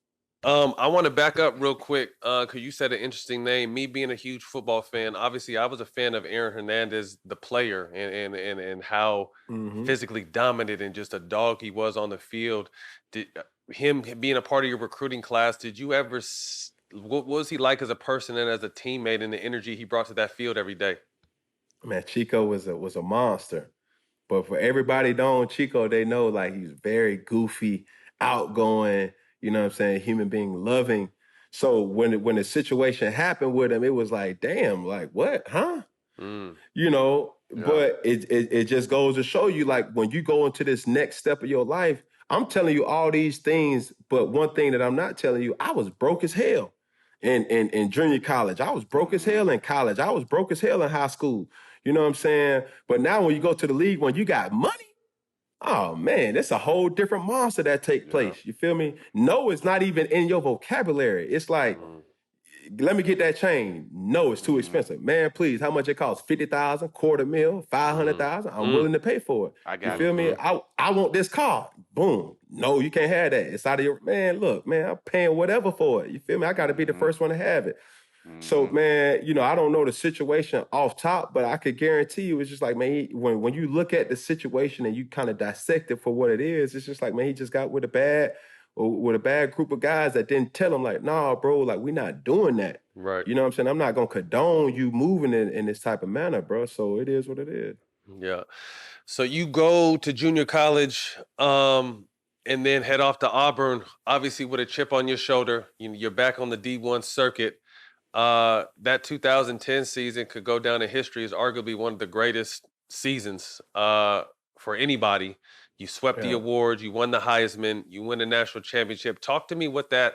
Speaker 2: I want to back up real quick because you said an interesting name. Me being a huge football fan, obviously I was a fan of Aaron Hernandez, the player, and how physically dominant and just a dog he was on the field. Him being a part of your recruiting class, did you ever? What was he like as a person and as a teammate, and the energy he brought to that field every day?
Speaker 5: Man, Chico was a monster. But for everybody known Chico, they know like he's very goofy, outgoing, you know what I'm saying, human being, loving. So when the situation happened with him, it was like, damn, like what, huh? But it just goes to show you, like, when you go into this next step of your life, I'm telling you all these things, but one thing that I'm not telling you, I was broke as hell in junior college. I was broke as hell in college. I was broke as hell in high school. You know what I'm saying? But now when you go to the league, when you got money, oh man, that's a whole different monster that take place. You feel me? No, it's not even in your vocabulary. It's like, let me get that chain. No, it's too expensive. Man, please, how much it costs? 50,000, $250,000, 500,000. I'm willing to pay for it.
Speaker 4: I got
Speaker 5: you feel me? I want this car. Boom. No, you can't have that. It's out of your, man, look, man, I'm paying whatever for it. You feel me? I got to be the first one to have it. So, man, I don't know the situation off top, but I could guarantee you it's just like, man, when you look at the situation and you kind of dissect it for what it is, it's just like, man, he just got with a bad group of guys that didn't tell him, like, nah, bro, like, we're not doing that.
Speaker 2: Right.
Speaker 5: You know what I'm saying? I'm not going to condone you moving in this type of manner, bro. So it is what it is.
Speaker 2: Yeah. So you go to junior college and then head off to Auburn, obviously with a chip on your shoulder. You're back on the D1 circuit. That 2010 season could go down in history as arguably one of the greatest seasons for anybody. You swept the awards, you won the Heisman, you win the national championship. Talk to me what that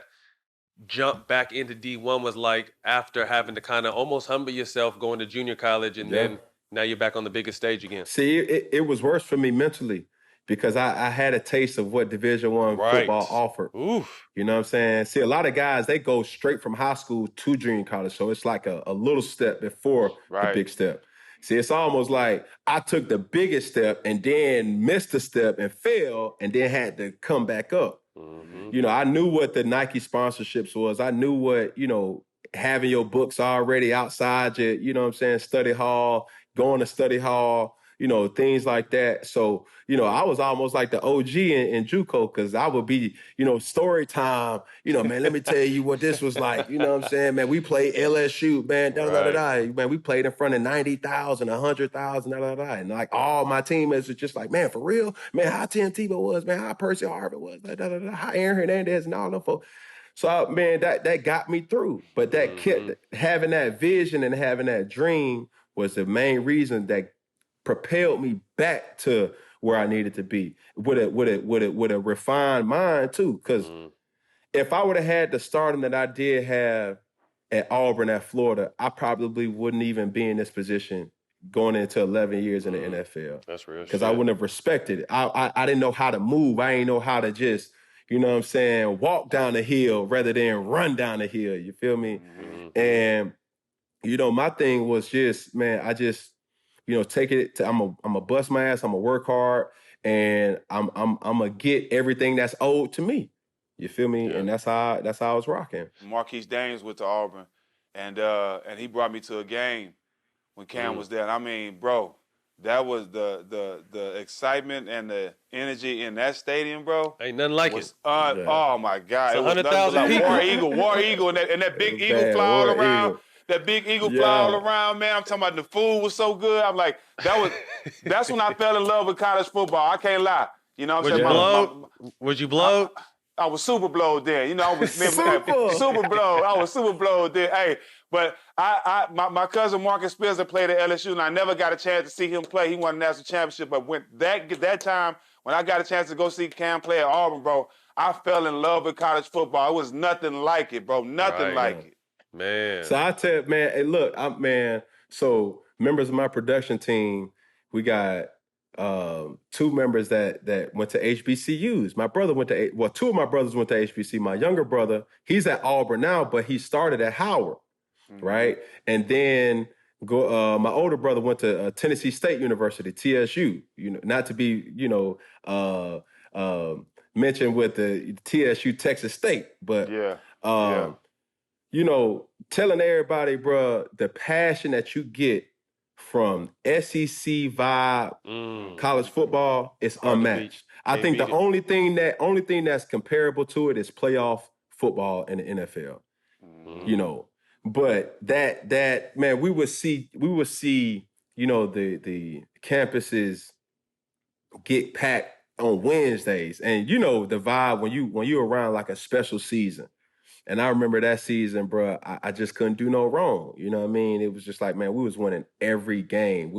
Speaker 2: jump back into D1 was like after having to kind of almost humble yourself going to junior college, and then now you're back on the biggest stage again.
Speaker 5: See, it was worse for me mentally because I had a taste of what Division I football offered.
Speaker 2: Oof.
Speaker 5: You know what I'm saying? See, a lot of guys, they go straight from high school to junior college. So it's like a little step before the big step. See, it's almost like I took the biggest step and then missed a step and fell and then had to come back up. I knew what the Nike sponsorships was. I knew what, having your books already outside your, you know what I'm saying, study hall, going to study hall, you know, things like that. So, you know, I was almost like the OG in JUCO, because I would be, you know, story time, you know, man, let me tell you what this was like. You know what I'm saying, man? We played LSU, man, man, we played in front of 90,000, 100,000, and like all my teammates were just like, man, for real? Man, how Tim Tebow was, man, how Percy Harvin was, how Aaron Hernandez and all them folks. So, man, that got me through. But that kept having that vision and having that dream was the main reason that propelled me back to where I needed to be with a refined mind too. Because if I would have had the stardom that I did have at Auburn, at Florida, I probably wouldn't even be in this position going into 11 years in the NFL.
Speaker 2: That's real.
Speaker 5: Because I wouldn't have respected it. I didn't know how to move. I didn't know how to just, you know what I'm saying, walk down the hill rather than run down the hill. You feel me? And, you know, my thing was just, man, I just, you know, take it to, I'm a bust my ass, I'm a work hard, and I'm gonna get everything that's owed to me. You feel me? Yeah. And that's how I was rocking.
Speaker 4: Marquise Dames went to Auburn, and he brought me to a game when Cam was there. And I mean, bro, that was the excitement and the energy in that stadium, bro.
Speaker 2: Ain't nothing like it.
Speaker 4: Oh my God,
Speaker 2: it's 100,000
Speaker 4: people. War Eagle, and that big eagle fly all around. Eagle. That big eagle fly all around, man. I'm talking about the food was so good. I'm like, that's when I fell in love with college football. I can't lie. You know what I'm saying?
Speaker 2: Was you blowed?
Speaker 4: I was super blowed then. You know, I was super blowed. I was super blowed then. Hey, but my cousin Marcus Spencer played at LSU, and I never got a chance to see him play. He won a national championship. But when that time, when I got a chance to go see Cam play at Auburn, bro, I fell in love with college football. It was nothing like it, bro. Nothing like it.
Speaker 2: Man.
Speaker 5: So I tell man, hey, look, so members of my production team, we got two members that went to HBCUs. My brother two of my brothers went to HBC. My younger brother, he's at Auburn now, but he started at Howard, right? And then my older brother went to Tennessee State University, TSU. You know, not to be, you know, mentioned with the TSU Texas State, but you know, telling everybody, bro, the passion that you get from SEC vibe college football is unmatched. I think the only thing that's comparable to it is playoff football in the NFL. You know, but that man, we would see, you know, the campuses get packed on Wednesdays, and you know the vibe when you're around like a special season. And I remember that season, bro, I just couldn't do no wrong. You know what I mean? It was just like, man, we was winning every game.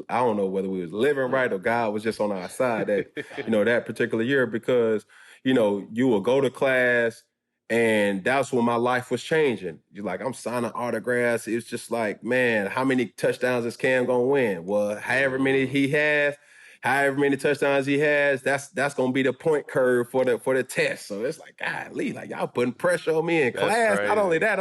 Speaker 5: I don't know whether we was living right or God was just on our side that, you know, that particular year, because, you know, you will go to class and that's when my life was changing. You're like, I'm signing autographs. It's just like, man, how many touchdowns is Cam gonna win? Well, however many he has, however many touchdowns he has, that's gonna be the point curve for the test. So it's like, golly, like y'all putting pressure on me in class. Crazy. Not only that,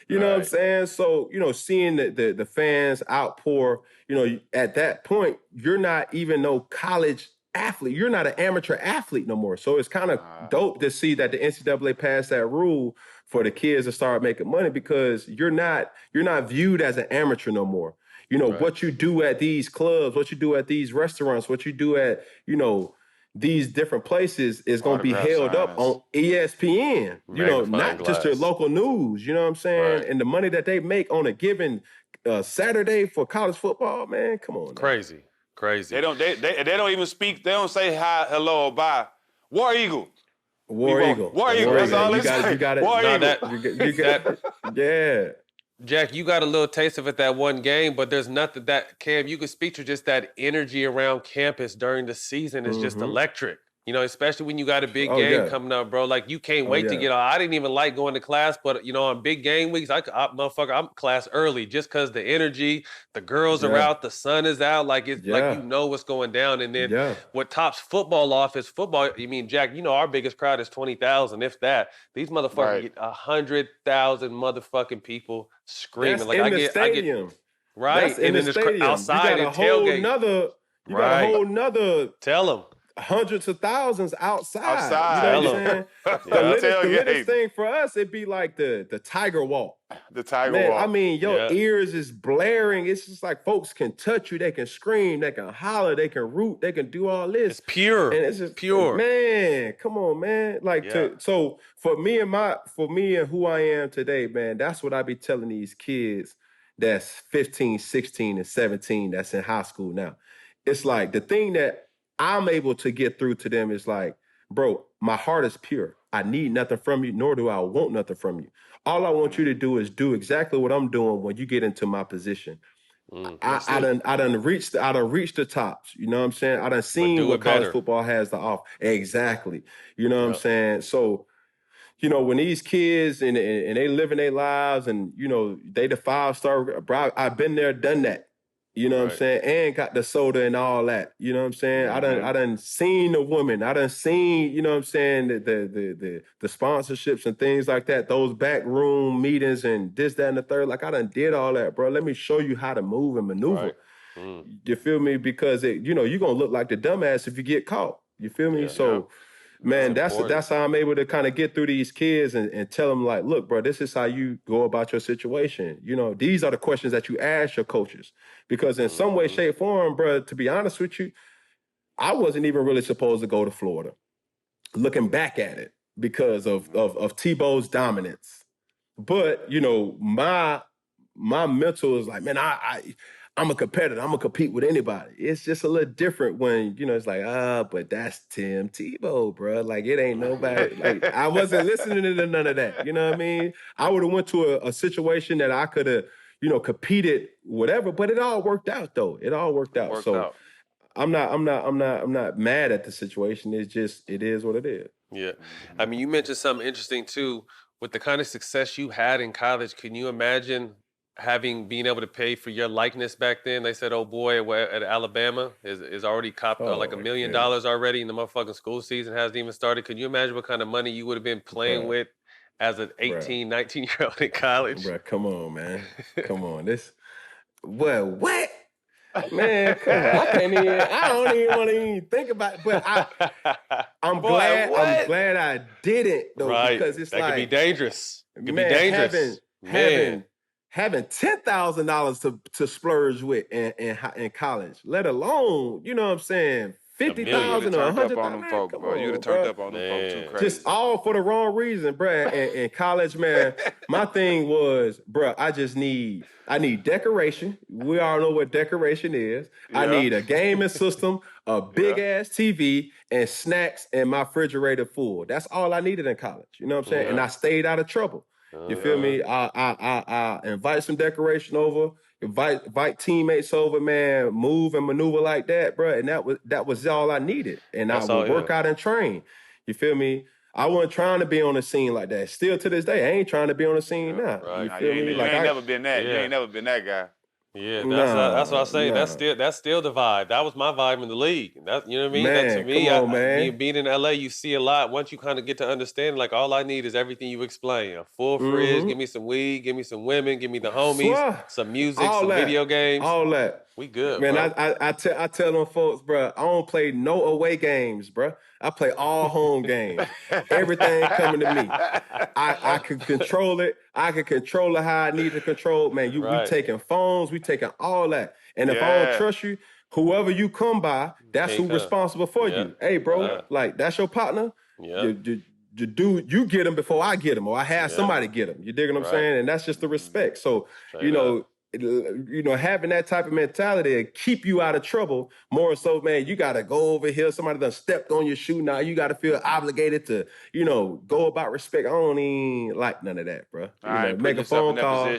Speaker 5: you know what I'm saying? So, you know, seeing the fans outpour, you know, at that point, you're not even no college athlete. You're not an amateur athlete no more. So it's kind of dope to see that the NCAA passed that rule for the kids to start making money, because you're not viewed as an amateur no more. You know, what you do at these clubs, what you do at these restaurants, what you do at, you know, these different places is going to be held up on ESPN, you know, not just your local news, you know what I'm saying? And the money that they make on a given Saturday for college football, man, come on.
Speaker 2: Crazy.
Speaker 4: They don't even speak. They don't say hi, hello, or bye. War Eagle.
Speaker 5: War Eagle.
Speaker 4: That's all they say.
Speaker 5: You got it.
Speaker 4: War
Speaker 5: Eagle. Yeah.
Speaker 2: Jack, you got a little taste of it that one game, but there's nothing that, Cam, you could speak to just that energy around campus during the season is just electric. You know, especially when you got a big game coming up, bro. Like, you can't wait to get on. I didn't even like going to class, but, you know, on big game weeks, I'm class early just because the energy, the girls are out, the sun is out. Like, it's like, you know what's going down. And then what tops football off is football. I mean, Jack, you know, our biggest crowd is 20,000, if that. These motherfuckers get 100,000 motherfucking people screaming.
Speaker 5: That's
Speaker 2: like,
Speaker 5: in the stadium.
Speaker 2: Right.
Speaker 5: That's in the stadium.
Speaker 2: Outside
Speaker 5: you got a whole nother. You got a whole nother.
Speaker 2: Tell them.
Speaker 5: hundreds of thousands outside. You know
Speaker 4: Outside.
Speaker 5: what I'm saying?
Speaker 2: Yeah.
Speaker 5: The latest thing for us, it'd be like the Tiger Walk.
Speaker 4: The Tiger
Speaker 5: Man,
Speaker 4: Walk.
Speaker 5: I mean, your
Speaker 2: Yeah.
Speaker 5: ears is blaring. It's just like folks can touch you, they can scream, they can holler, they can root, they can do all this.
Speaker 2: It's pure.
Speaker 5: And it's just
Speaker 2: pure.
Speaker 5: Man, come on, man. Like
Speaker 2: Yeah.
Speaker 5: so for me and who I am today, man, that's what I be telling these kids that's 15, 16, and 17 that's in high school now. It's like the thing that I'm able to get through to them is like, bro, my heart is pure. I need nothing from you, nor do I want nothing from you. All I want you to do is do exactly what I'm doing when you get into my position. I done reached the tops. You know what I'm saying? I done seen what college football has to offer. Exactly. You know what I'm saying? So, you know, when these kids and they living their lives and, you know, they the 5-star, bro, I've been there, done that. You know what I'm saying? And got the soda and all that. You know what I'm saying? I done seen the woman. I done seen, you know what I'm saying, the sponsorships and things like that, those backroom meetings and this, that, and the third. Like I done did all that, bro. Let me show you how to move and maneuver. Right. You feel me? Because you know, you're gonna look like the dumbass if you get caught. You feel me? Man, that's how I'm able to kind of get through these kids and tell them like, look, bro, this is how you go about your situation. You know, these are the questions that you ask your coaches. Because in some way, shape, form, bro, to be honest with you, I wasn't even really supposed to go to Florida. Looking back at it because of Tebow's dominance. But, you know, my mental is like, man, I'm a competitor. I'm gonna compete with anybody. It's just a little different when, you know, it's like, but that's Tim Tebow, bro. Like it ain't nobody. Like I wasn't listening to none of that. You know what I mean? I would have went to a situation that I could have, you know, competed, whatever. But it all worked out, though. It all worked out. I'm not mad at the situation. It's just it is what it is.
Speaker 2: Yeah, I mean, you mentioned something interesting too. With the kind of success you had in college, can you imagine being able to pay for your likeness back then? They said, "Oh boy, at Alabama is already copped like $1 million already, and the motherfucking school season hasn't even started." Can you imagine what kind of money you would have been playing with as an 18, 19-year-old in college?
Speaker 5: Bro, come on, man, come on. What? Man, come on. I don't even want to even think about it. But I'm glad I didn't though, because it's
Speaker 2: that
Speaker 5: like
Speaker 2: could be dangerous. It could
Speaker 5: be
Speaker 2: dangerous.
Speaker 5: Having $10,000 to splurge with in college, let alone, you know what I'm saying, 50,000 or 100,000.
Speaker 4: You'd have turned up on them folks too crazy.
Speaker 5: Just all for the wrong reason, bruh. In college, man, my thing was, bruh, I need decoration. We all know what decoration is. Yeah. I need a gaming system, a big ass TV, and snacks, and my refrigerator full. That's all I needed in college. You know what I'm saying? And I stayed out of trouble. You feel me? I invite some decoration over. Invite teammates over, man, move and maneuver like that, bro. And that was all I needed. And I would work out and train. You feel me? I wasn't trying to be on the scene like that. Still to this day, I ain't trying to be on the scene now.
Speaker 4: Right. You feel me? You ain't never been that. You ain't never been that guy.
Speaker 2: Yeah, that's what I say. That's still the vibe. That was my vibe in the league. That, you know what I mean?
Speaker 5: Man,
Speaker 2: that, to me,
Speaker 5: come on, man.
Speaker 2: Being in LA, you see a lot. Once you kind of get to understand, like all I need is everything you explain. A full fridge, give me some weed, give me some women, give me the homies, some music, some video games.
Speaker 5: All that.
Speaker 2: We good,
Speaker 5: man.
Speaker 2: Bro.
Speaker 5: I tell them folks, bro, I don't play no away games, bro. I play all home games. Everything coming to me. I can control it. I can control it how I need to control. Man, we taking phones, we taking all that. And if I don't trust you, whoever you come by, that's who's responsible for you. Hey, bro, like that's your partner. Yeah. You get him before I get him, or I have somebody get him. You dig what I'm saying? And that's just the respect. So, you know, having that type of mentality to keep you out of trouble more so, man, you got to go over here. Somebody done stepped on your shoe. Now you got to feel obligated to, you know, go about respect. I don't even like none of that, bro. Make a phone call.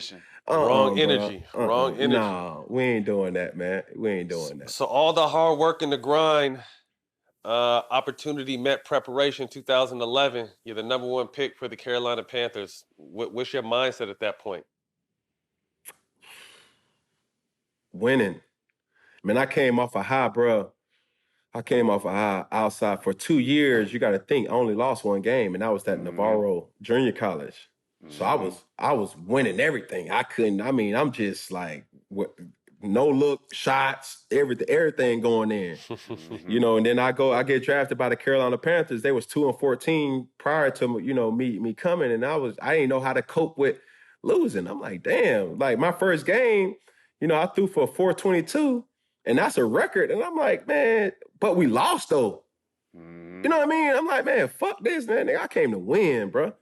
Speaker 2: Wrong energy. Wrong energy.
Speaker 5: Nah, we ain't doing that, man. We ain't doing that.
Speaker 2: So all the hard work and the grind, opportunity met preparation 2011. You're the number 1 pick for the Carolina Panthers. What's your mindset at that point?
Speaker 5: Winning. Man, I came off a high, bro. I came off a high outside for 2 years. You got to think I only lost 1 game, and that was at Navarro Junior College. So I was winning everything. I'm just like no look shots, everything going in. You know, and then I get drafted by the Carolina Panthers. They was 2-14 prior to, you know, me coming, and I didn't know how to cope with losing. I'm like, damn, like my first game, you know, I threw for 422, and that's a record. And I'm like, man, but we lost though. You know what I mean? I'm like, man, fuck this, man. I came to win, bro.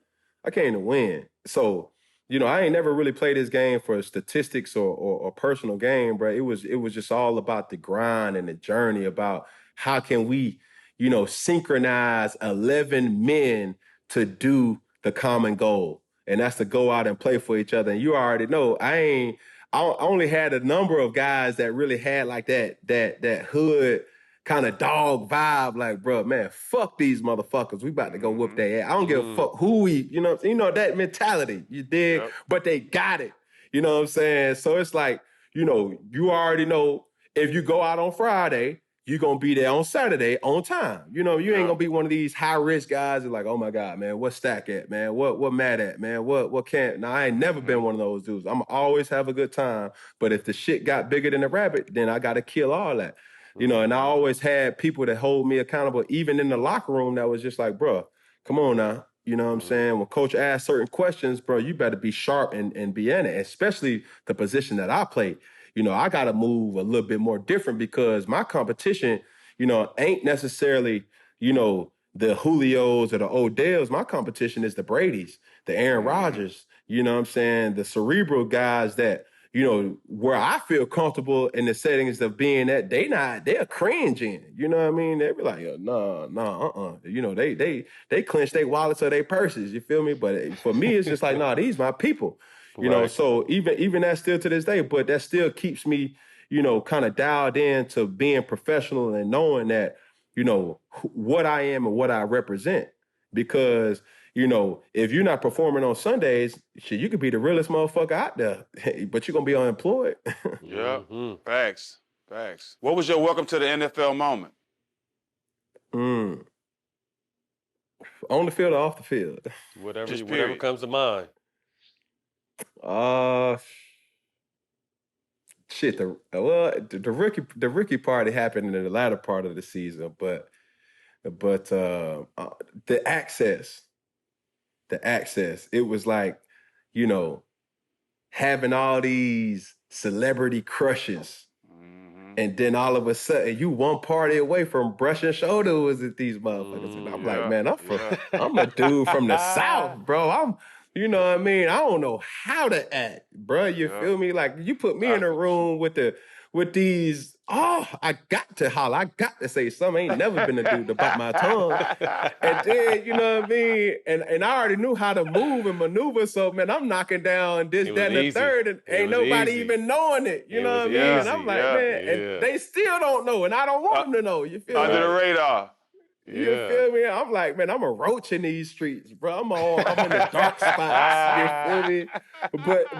Speaker 5: I came to win. So, you know, I ain't never really played this game for statistics or personal gain, bro. It was just all about the grind and the journey, about how can we, you know, synchronize 11 men to do the common goal. And that's to go out and play for each other. And you already know, I only had a number of guys that really had like that hood kind of dog vibe, like, bro, man, fuck these motherfuckers. We about to go whoop their ass. I don't give a fuck who we, you know that mentality, you dig? Yep. But they got it. You know what I'm saying? So it's like, you know, you already know if you go out on Friday, you're going to be there on Saturday on time. You know, you ain't going to be one of these high-risk guys that like, oh, my God, man, what stack at, man? What mad at, man? What can't? Now, I ain't never been one of those dudes. I'm always have a good time. But if the shit got bigger than the rabbit, then I got to kill all that. You know, and I always had people that hold me accountable, even in the locker room, that was just like, bro, come on now. You know what I'm saying? When coach asks certain questions, bro, you better be sharp and be in it, especially the position that I play. You know, I got to move a little bit more different because my competition, you know, ain't necessarily, you know, the Julios or the Odells. My competition is the Bradys, the Aaron Rodgers, you know what I'm saying? The cerebral guys that, you know, where I feel comfortable in the settings of being that they're cringing. You know what I mean? They be like, nah. You know, they clench their wallets or their purses. You feel me? But for me, it's just like, nah, these my people. You know, so even that still to this day, but that still keeps me, you know, kind of dialed in to being professional and knowing that, you know, what I am and what I represent. Because, you know, if you're not performing on Sundays, shit, you could be the realest motherfucker out there, but you're going to be unemployed.
Speaker 4: Yeah, facts. What was your welcome to the NFL moment?
Speaker 5: On the field or off the field?
Speaker 2: Whatever comes to mind.
Speaker 5: Shit, the rookie party happened in the latter part of the season, but the access, it was like, you know, having all these celebrity crushes, and then all of a sudden you one party away from brushing shoulders with these motherfuckers, and I'm like, man, I'm a dude from the South, bro. You know what I mean? I don't know how to act, bro. You feel me? Like, you put me in a room with these, I got to holler. I got to say something. I ain't never been a dude to bite my tongue. And then, you know what I mean? And I already knew how to move and maneuver. So, man, I'm knocking down this, that, and the third, and ain't nobody even knowing it. You know what I mean? And I'm like, man, and they still don't know, and I don't want them to know. You feel me?
Speaker 4: Under the radar.
Speaker 5: You feel me? I'm like, man, I'm a roach in these streets, bro. I'm in the dark spots. You feel me?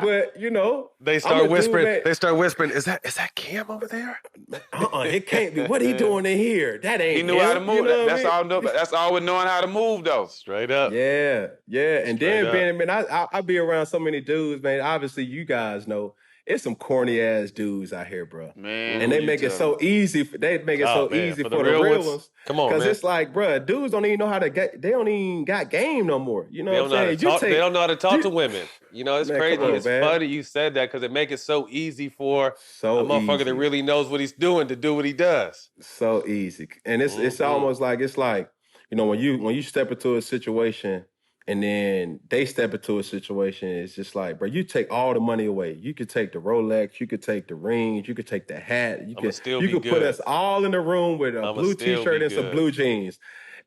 Speaker 5: But you know,
Speaker 2: they start whispering. They start whispering. Is that Cam over there?
Speaker 5: It can't be. What he doing in here? That ain't.
Speaker 4: He knew
Speaker 5: him.
Speaker 4: how to move.
Speaker 5: You know
Speaker 4: That's all with knowing how to move, though.
Speaker 2: Straight up.
Speaker 5: Yeah. And then being, man, I be around so many dudes, man. Obviously, you guys know. It's some corny ass dudes out here, bro.
Speaker 4: Man,
Speaker 5: and they make it so easy. They make it so easy for the real ones.
Speaker 2: Come on, man.
Speaker 5: Because it's like, bro, dudes don't even know how to get. They don't even got game no more. You know what I'm saying?
Speaker 2: They don't know how to talk to women. You know, it's crazy. It's funny you said that because it makes it so easy for a motherfucker that really knows what he's doing to do what he does.
Speaker 5: So easy, and it's almost like you know, when you step into a situation. And then they step into a situation, it's just like, bro, you take all the money away. You could take the Rolex, you could take the rings, you could take the hat. You could put us all in the room with a blue t-shirt and some blue jeans.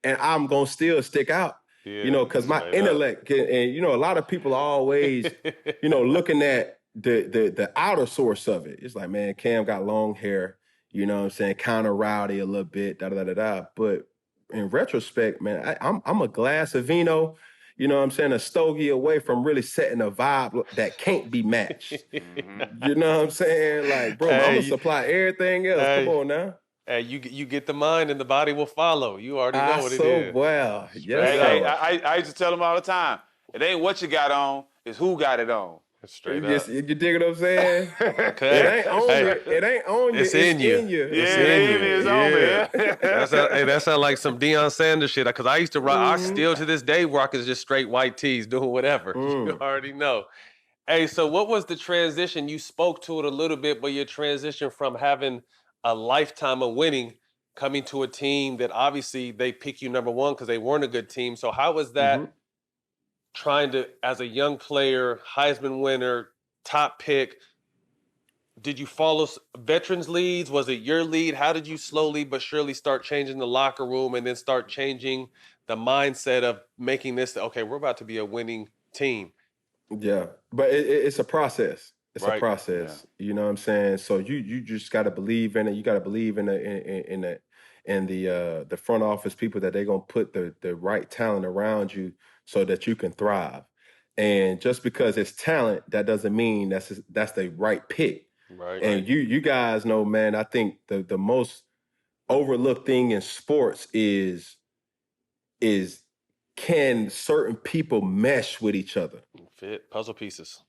Speaker 5: And I'm going to still stick out, you know, because my intellect, and, you know, a lot of people are always, you know, looking at the outer source of it. It's like, man, Cam got long hair, you know what I'm saying, kind of rowdy a little bit, da-da-da-da-da. But in retrospect, man, I'm a glass of vino, you know what I'm saying, a stogie away from really setting a vibe that can't be matched. You know what I'm saying? Like, bro, I'm going to supply everything else. Come on now.
Speaker 2: Hey, you get the mind and the body will follow. You already know what it is.
Speaker 5: Well. Yes,
Speaker 4: I used to tell them all the time, it ain't what you got on, it's who got it on.
Speaker 2: Straight
Speaker 5: You
Speaker 2: up.
Speaker 5: dig what I'm saying?
Speaker 2: Okay.
Speaker 5: It ain't on
Speaker 2: Hey,
Speaker 5: you. It ain't on you.
Speaker 2: it's in you.
Speaker 5: It's
Speaker 4: Yeah,
Speaker 5: in
Speaker 4: it
Speaker 5: you.
Speaker 4: is on me.
Speaker 2: Hey, that sound like some Deion Sanders shit. Because I used to rock. I
Speaker 5: Mm-hmm.
Speaker 2: still to this day rocking just straight white tees, doing whatever. You already know. Hey, so what was the transition? You spoke to it a little bit, but your transition from having a lifetime of winning, coming to a team that obviously they pick you number one because they weren't a good team. So how was that trying to, as a young player, Heisman winner, top pick? Did you follow veterans leads? Was it your lead? How did you slowly but surely start changing the locker room and then start changing the mindset of making this, okay, we're about to be a winning team?
Speaker 5: Yeah, but it's a process. It's a
Speaker 2: Right.
Speaker 5: process. You know what I'm saying? So you just got to believe in it. You got to believe in the front office people that they're gonna put the right talent around you so that you can thrive. And just because it's talent, that doesn't mean that's the right pick.
Speaker 2: Right.
Speaker 5: And you guys know, man. I think the most overlooked thing in sports is can certain people mesh with each other?
Speaker 2: Fit puzzle pieces.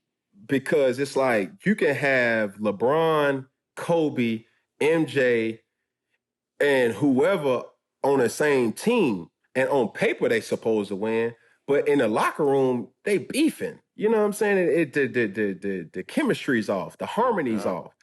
Speaker 5: Because it's like you can have LeBron, Kobe, MJ, and whoever on the same team, and on paper they supposed to win, but in the locker room they beefing. You know what I'm saying? The chemistry's off, the harmony's off.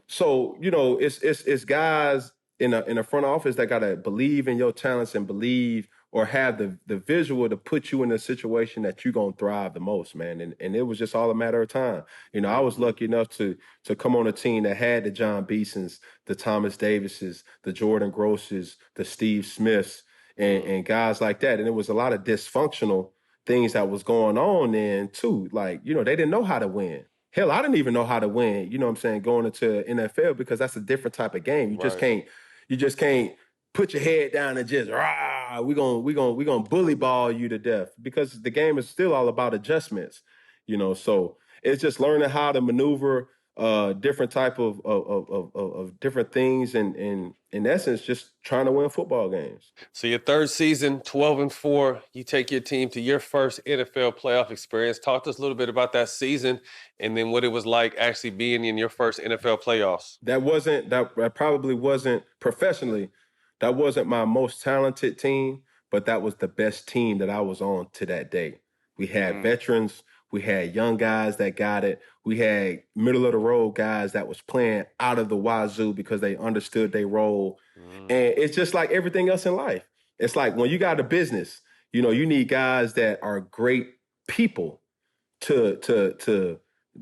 Speaker 5: So it's guys in a front office that gotta believe in your talents and believe or have the visual to put you in a situation that you're gonna thrive the most, man. And it was just all a matter of time. I was lucky enough to come on a team that had the John Beesons, the Thomas Davises, the Jordan Grosses, the Steve Smiths, and guys like that. And it was a lot of dysfunctional things that was going on then too. Like, they didn't know how to win. Hell, I didn't even know how to win, you know what I'm saying, going into NFL, because that's a different type of game. You just can't put your head down and just we gonna bully ball you to death, because the game is still all about adjustments, So it's just learning how to maneuver different type of different things, and in essence, just trying to win football games.
Speaker 2: So your third season, 12-4, you take your team to your first NFL playoff experience. Talk to us a little bit about that season and then what it was like actually being in your first NFL playoffs.
Speaker 5: That probably wasn't professionally, that wasn't my most talented team, but that was the best team that I was on to that day. We had veterans, we had young guys that got it, we had middle of the road guys that was playing out of the wazoo because they understood their role. And it's just like everything else in life. It's like when you got a business, you need guys that are great people to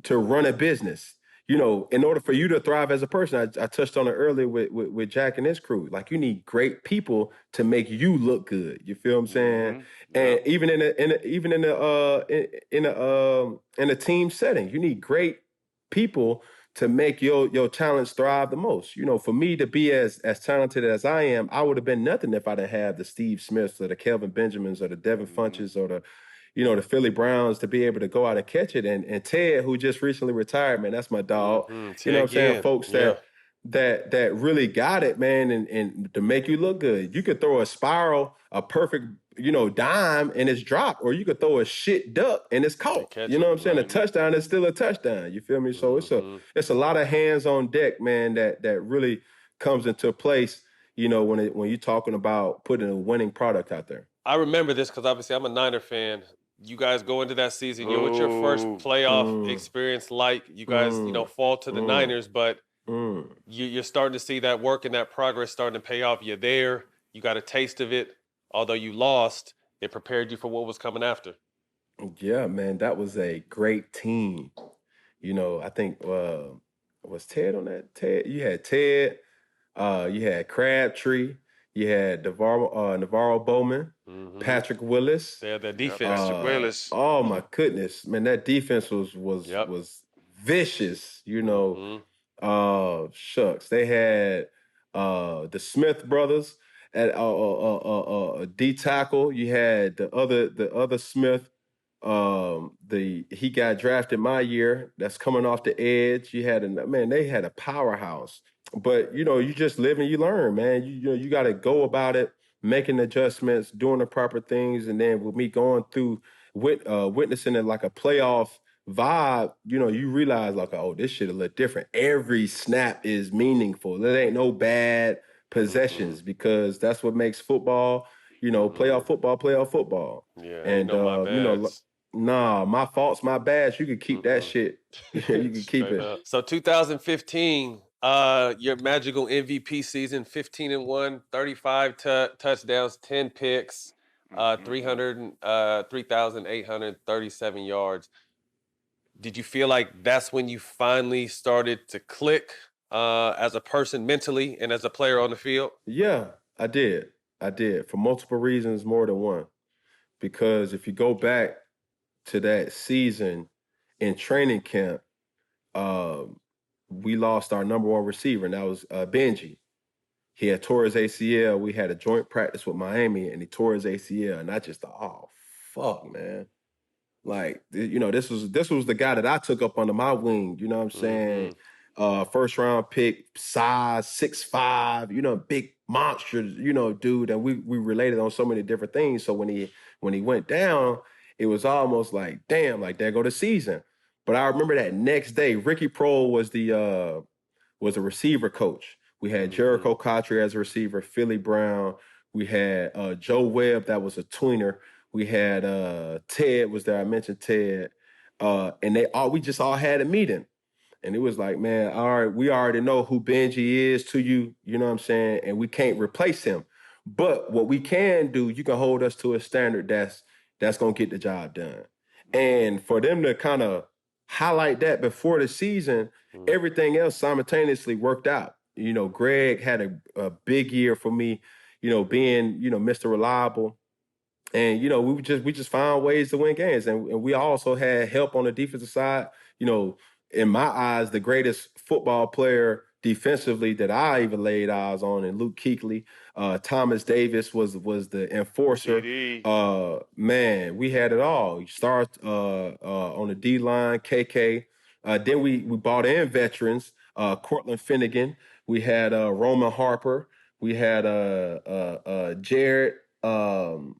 Speaker 5: run a business. In order for you to thrive as a person, I touched on it earlier with Jack and his crew. Like, you need great people to make you look good. You feel what I'm saying? And even in a team setting, you need great people to make your talents thrive the most. For me to be as talented as I am, I would have been nothing if I didn't have the Steve Smiths or the Kelvin Benjamins or the Devin Funches or the Philly Browns to be able to go out and catch it. And Ted, who just recently retired, man, that's my dog. You know what I'm saying? Folks that really got it, man, and to make you look good. You could throw a spiral, a perfect, dime, and it's dropped, or you could throw a shit duck and it's caught. You know what I'm saying? A touchdown is still a touchdown. You feel me? So it's a lot of hands on deck, man, that really comes into place, when you're talking about putting a winning product out there.
Speaker 2: I remember this because obviously I'm a Niner fan. You guys go into that season, what's your first playoff experience like? You guys, fall to the Niners, but you're starting to see that work and that progress starting to pay off. You're there. You got a taste of it. Although you lost, it prepared you for what was coming after.
Speaker 5: Yeah, man, that was a great team. I think was Ted on that? Ted, you had Ted, you had Crabtree, you had Navarro Bowman, Patrick Willis.
Speaker 2: They had that defense.
Speaker 4: Patrick Willis.
Speaker 5: Oh my goodness, man, that defense was vicious. Shucks, they had the Smith brothers at D tackle. You had the other Smith. He got drafted my year. That's coming off the edge. They had a powerhouse. But you just live and you learn, man. You got to go about it, making adjustments, doing the proper things, and then with me going through witnessing it like a playoff vibe, you realize like, oh, this shit a little different. Every snap is meaningful. There ain't no bad possessions because that's what makes football, playoff football.
Speaker 2: Yeah, ain't
Speaker 5: And
Speaker 2: no my bads.
Speaker 5: nah, my faults, my bads. You can keep that shit. You can keep
Speaker 2: Straight
Speaker 5: it.
Speaker 2: up. So 2015, your magical MVP season, 15-1, 35 touchdowns, 10 picks, 3,837 yards. Did you feel like that's when you finally started to click as a person mentally and as a player on the field?
Speaker 5: Yeah, I did. For multiple reasons, more than one. Because if you go back to that season in training camp, we lost our number one receiver, and that was Benji. He had tore his ACL. We had a joint practice with Miami, and he tore his ACL. And I just thought, oh, fuck, man. Like, this was the guy that I took up under my wing. You know what I'm saying? First round pick, size 6'5", big monster, dude. And we related on so many different things. So when he went down, it was almost like, damn, like there go the season. But I remember that next day, Ricky Prohl was the receiver coach. We had Jericho Cotchery as a receiver, Philly Brown. We had Joe Webb, that was a tweener. We had Ted was there. I mentioned Ted. And we just all had a meeting. And it was like, man, all right, we already know who Benji is to you, you know what I'm saying? And we can't replace him. But what we can do, you can hold us to a standard that's gonna get the job done. And for them to kind of highlight that before the season, everything else simultaneously worked out. Greg had a big year for me, being, Mr. Reliable. And, we just found ways to win games. And we also had help on the defensive side. In my eyes, the greatest football player defensively that I even laid eyes on, and Luke Kuechly. Thomas Davis was the enforcer. Man, we had it all. You start on the D line, KK. Then we brought in veterans, Cortland Finnegan. We had Roman Harper. We had Jared Allen.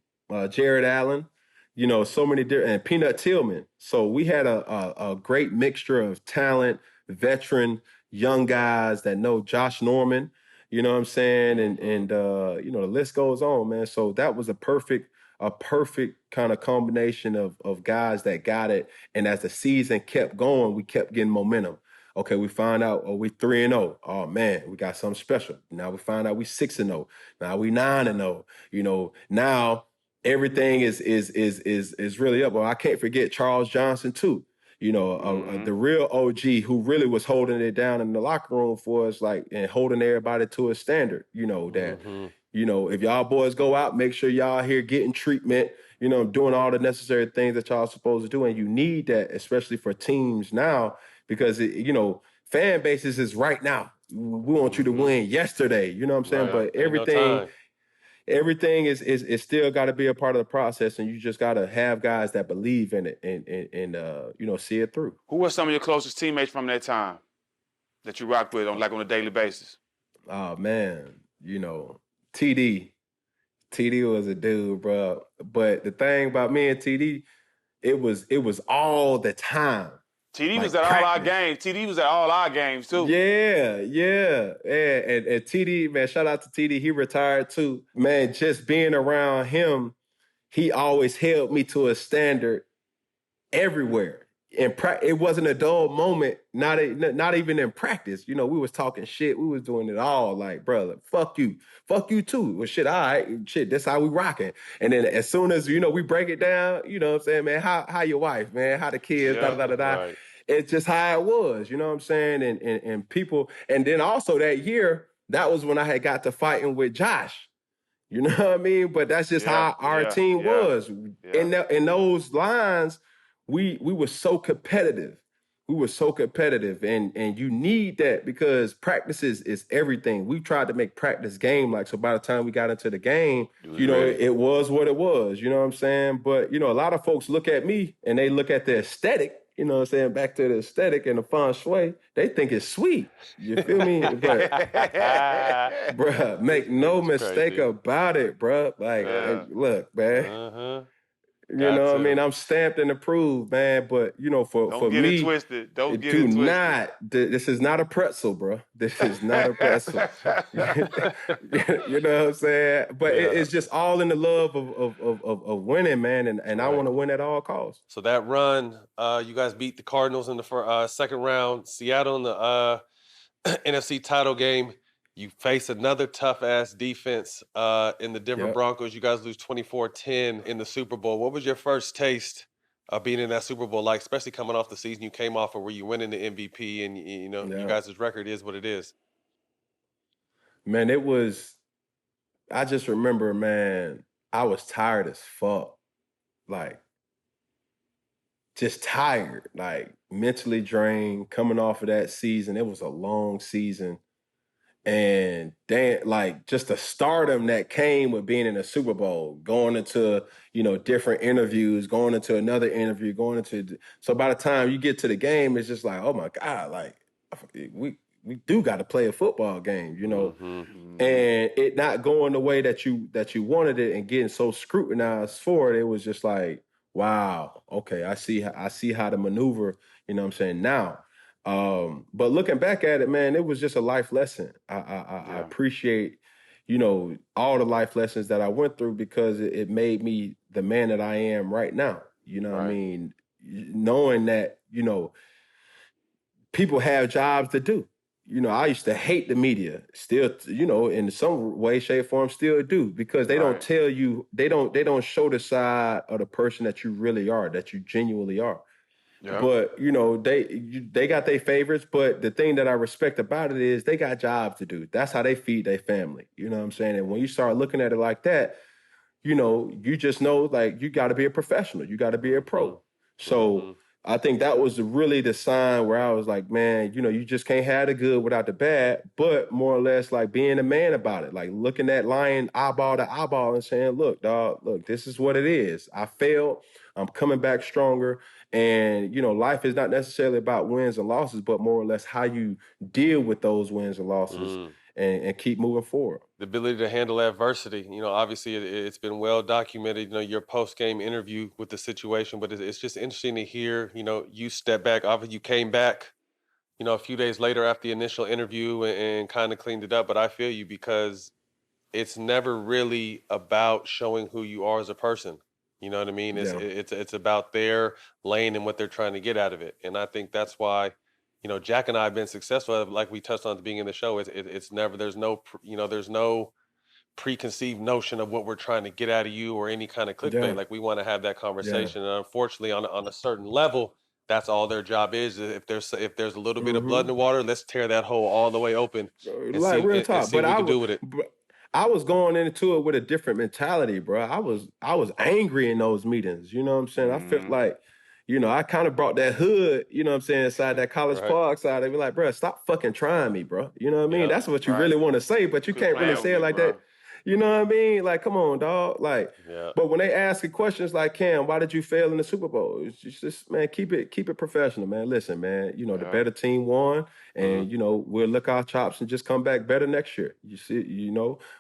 Speaker 5: So many different, and Peanut Tillman. So we had a great mixture of talent, veteran, young guys that know Josh Norman, you know what I'm saying? And the list goes on, man. So that was a perfect kind of combination of guys that got it. And as the season kept going, we kept getting momentum. Okay, we find out, we 3-0. Oh man, we got something special. Now we find out we 6-0. Now we 9-0. Now everything is really up. Well, I can't forget Charles Johnson too. The real OG who really was holding it down in the locker room for us, like, and holding everybody to a standard. If y'all boys go out, make sure y'all here getting treatment. Doing all the necessary things that y'all supposed to do, and you need that, especially for teams now, because fan bases is right now. We want you to win yesterday. You know what I'm saying?
Speaker 2: Right.
Speaker 5: But everything is still got to be a part of the process, and you just got to have guys that believe in it and see it through.
Speaker 4: Who were some of your closest teammates from that time that you rocked with on a daily basis?
Speaker 5: Oh man, TD was a dude, bro. But the thing about me and TD, it was all the time.
Speaker 4: TD was at all our games. TD was at all our games too.
Speaker 5: Yeah. And TD, man, shout out to TD. He retired too. Man, just being around him, he always held me to a standard everywhere. It wasn't a dull moment, not even in practice. We was talking shit. We was doing it all. Like, brother, fuck you too. Well, shit, all right, shit, that's how we rocking. And then as soon as we break it down, you know what I'm saying, man, how your wife, man, how the kids,
Speaker 2: Right.
Speaker 5: It's just how it was, you know what I'm saying? And people, and then also that year, that was when I had got to fighting with Josh. You know what I mean? But that's just how our team was.
Speaker 4: Yeah.
Speaker 5: In those lines, we were so competitive. And you need that because practice is everything. We tried to make practice game-like. So by the time we got into the game, it was what it was. You know what I'm saying? But, a lot of folks look at me and they look at the aesthetic, you know what I'm saying, back to the aesthetic and the feng shui. They think it's sweet. You feel me? But, bruh, make no mistake about it, bruh. Like, look, man. You
Speaker 2: Got
Speaker 5: know what I mean?
Speaker 2: to.
Speaker 5: I'm stamped and approved, man. But
Speaker 4: Don't
Speaker 5: for
Speaker 4: get it
Speaker 5: me,
Speaker 4: twisted. Don't get
Speaker 5: do
Speaker 4: it twisted.
Speaker 5: not. This is not a pretzel, bro. This is not a pretzel. You know what I'm saying? But
Speaker 2: Yeah.
Speaker 5: it's just all in the love of winning, man. And I
Speaker 2: Right.
Speaker 5: want to win at all costs.
Speaker 2: So that run, you guys beat the Cardinals in the second round. Seattle in the NFC title game. You face another tough ass defense in the Denver
Speaker 5: Yep.
Speaker 2: Broncos. You guys lose 24-10 in the Super Bowl. What was your first taste of being in that Super Bowl like, especially coming off the season you came off of where you winning the MVP and you know you
Speaker 5: Yeah.
Speaker 2: guys' record is what it is.
Speaker 5: Man, it was. I just remember, man. I was tired as fuck. Like, just tired, like mentally drained, coming off of that season. It was a long season. And then, like, just the stardom that came with being in a Super Bowl, going into, different interviews, going into another interview, so by the time you get to the game, it's just like, oh my God, like we do got to play a football game, and it not going the way that you wanted it and getting so scrutinized for it. It was just like, wow, okay, I see how to maneuver, you know what I'm saying, now. But looking back at it, man, it was just a life lesson. I appreciate, all the life lessons that I went through because it made me the man that I am right now. You know what I
Speaker 4: Right.
Speaker 5: mean? Knowing that, people have jobs to do. I used to hate the media, still, in some way, shape, form, still do, because they don't
Speaker 4: Right.
Speaker 5: tell you, they don't show the side of the person that you really are, that you genuinely are.
Speaker 4: Yeah.
Speaker 5: But they got their favorites. But the thing that I respect about it is they got jobs to do. That's how they feed their family. You know what I'm saying? And when you start looking at it like that, you just know, like, you got to be a professional. You got to be a pro. So I think that was really the sign where I was like, man, you just can't have the good without the bad, but more or less like being a man about it, like looking at lion eyeball to eyeball and saying, look, dog, look, this is what it is. I failed. I'm coming back stronger. And, life is not necessarily about wins and losses, but more or less how you deal with those wins and losses and keep moving forward.
Speaker 2: The ability to handle adversity. Obviously it's been well documented, your post-game interview with the situation, but it's just interesting to hear, you step back. Obviously you came back, a few days later after the initial interview and kind of cleaned it up. But I feel you because it's never really about showing who you are as a person. You know what I mean?
Speaker 5: Yeah.
Speaker 2: It's about their lane and what they're trying to get out of it. And I think that's why, Jack and I have been successful. Like we touched on at the beginning of the show, it's never, there's no preconceived notion of what we're trying to get out of you or any kind of clickbait.
Speaker 5: Yeah.
Speaker 2: Like we want to have that
Speaker 5: Yeah.
Speaker 2: conversation. And unfortunately, on a certain level, that's all their job is. If there's a little bit of blood in the water, let's tear that hole all the way open and
Speaker 5: Like, real
Speaker 2: and
Speaker 5: talk.
Speaker 2: see what we can do with it.
Speaker 5: I was going into it with a different mentality, bro. I was angry in those meetings. You know what I'm saying? I felt like, I kind of brought that hood, you know what I'm saying, inside that College
Speaker 2: Right.
Speaker 5: Park side. They be like, bro, stop fucking trying me, bro. You know what I mean?
Speaker 2: Yeah.
Speaker 5: That's what you
Speaker 4: Right.
Speaker 5: really want to say, but you
Speaker 4: Quit
Speaker 5: can't really
Speaker 4: playing
Speaker 5: say
Speaker 4: with
Speaker 5: it
Speaker 4: me,
Speaker 5: like
Speaker 4: bro.
Speaker 5: that. You know what I mean? Like, come on, dog. Like,
Speaker 2: Yeah.
Speaker 5: but when they ask you questions like, Cam, why did you fail in the Super Bowl? It's just, man, keep it professional, man. Listen, man, the better team won, and we'll lick our chops and just come back better next year. You see,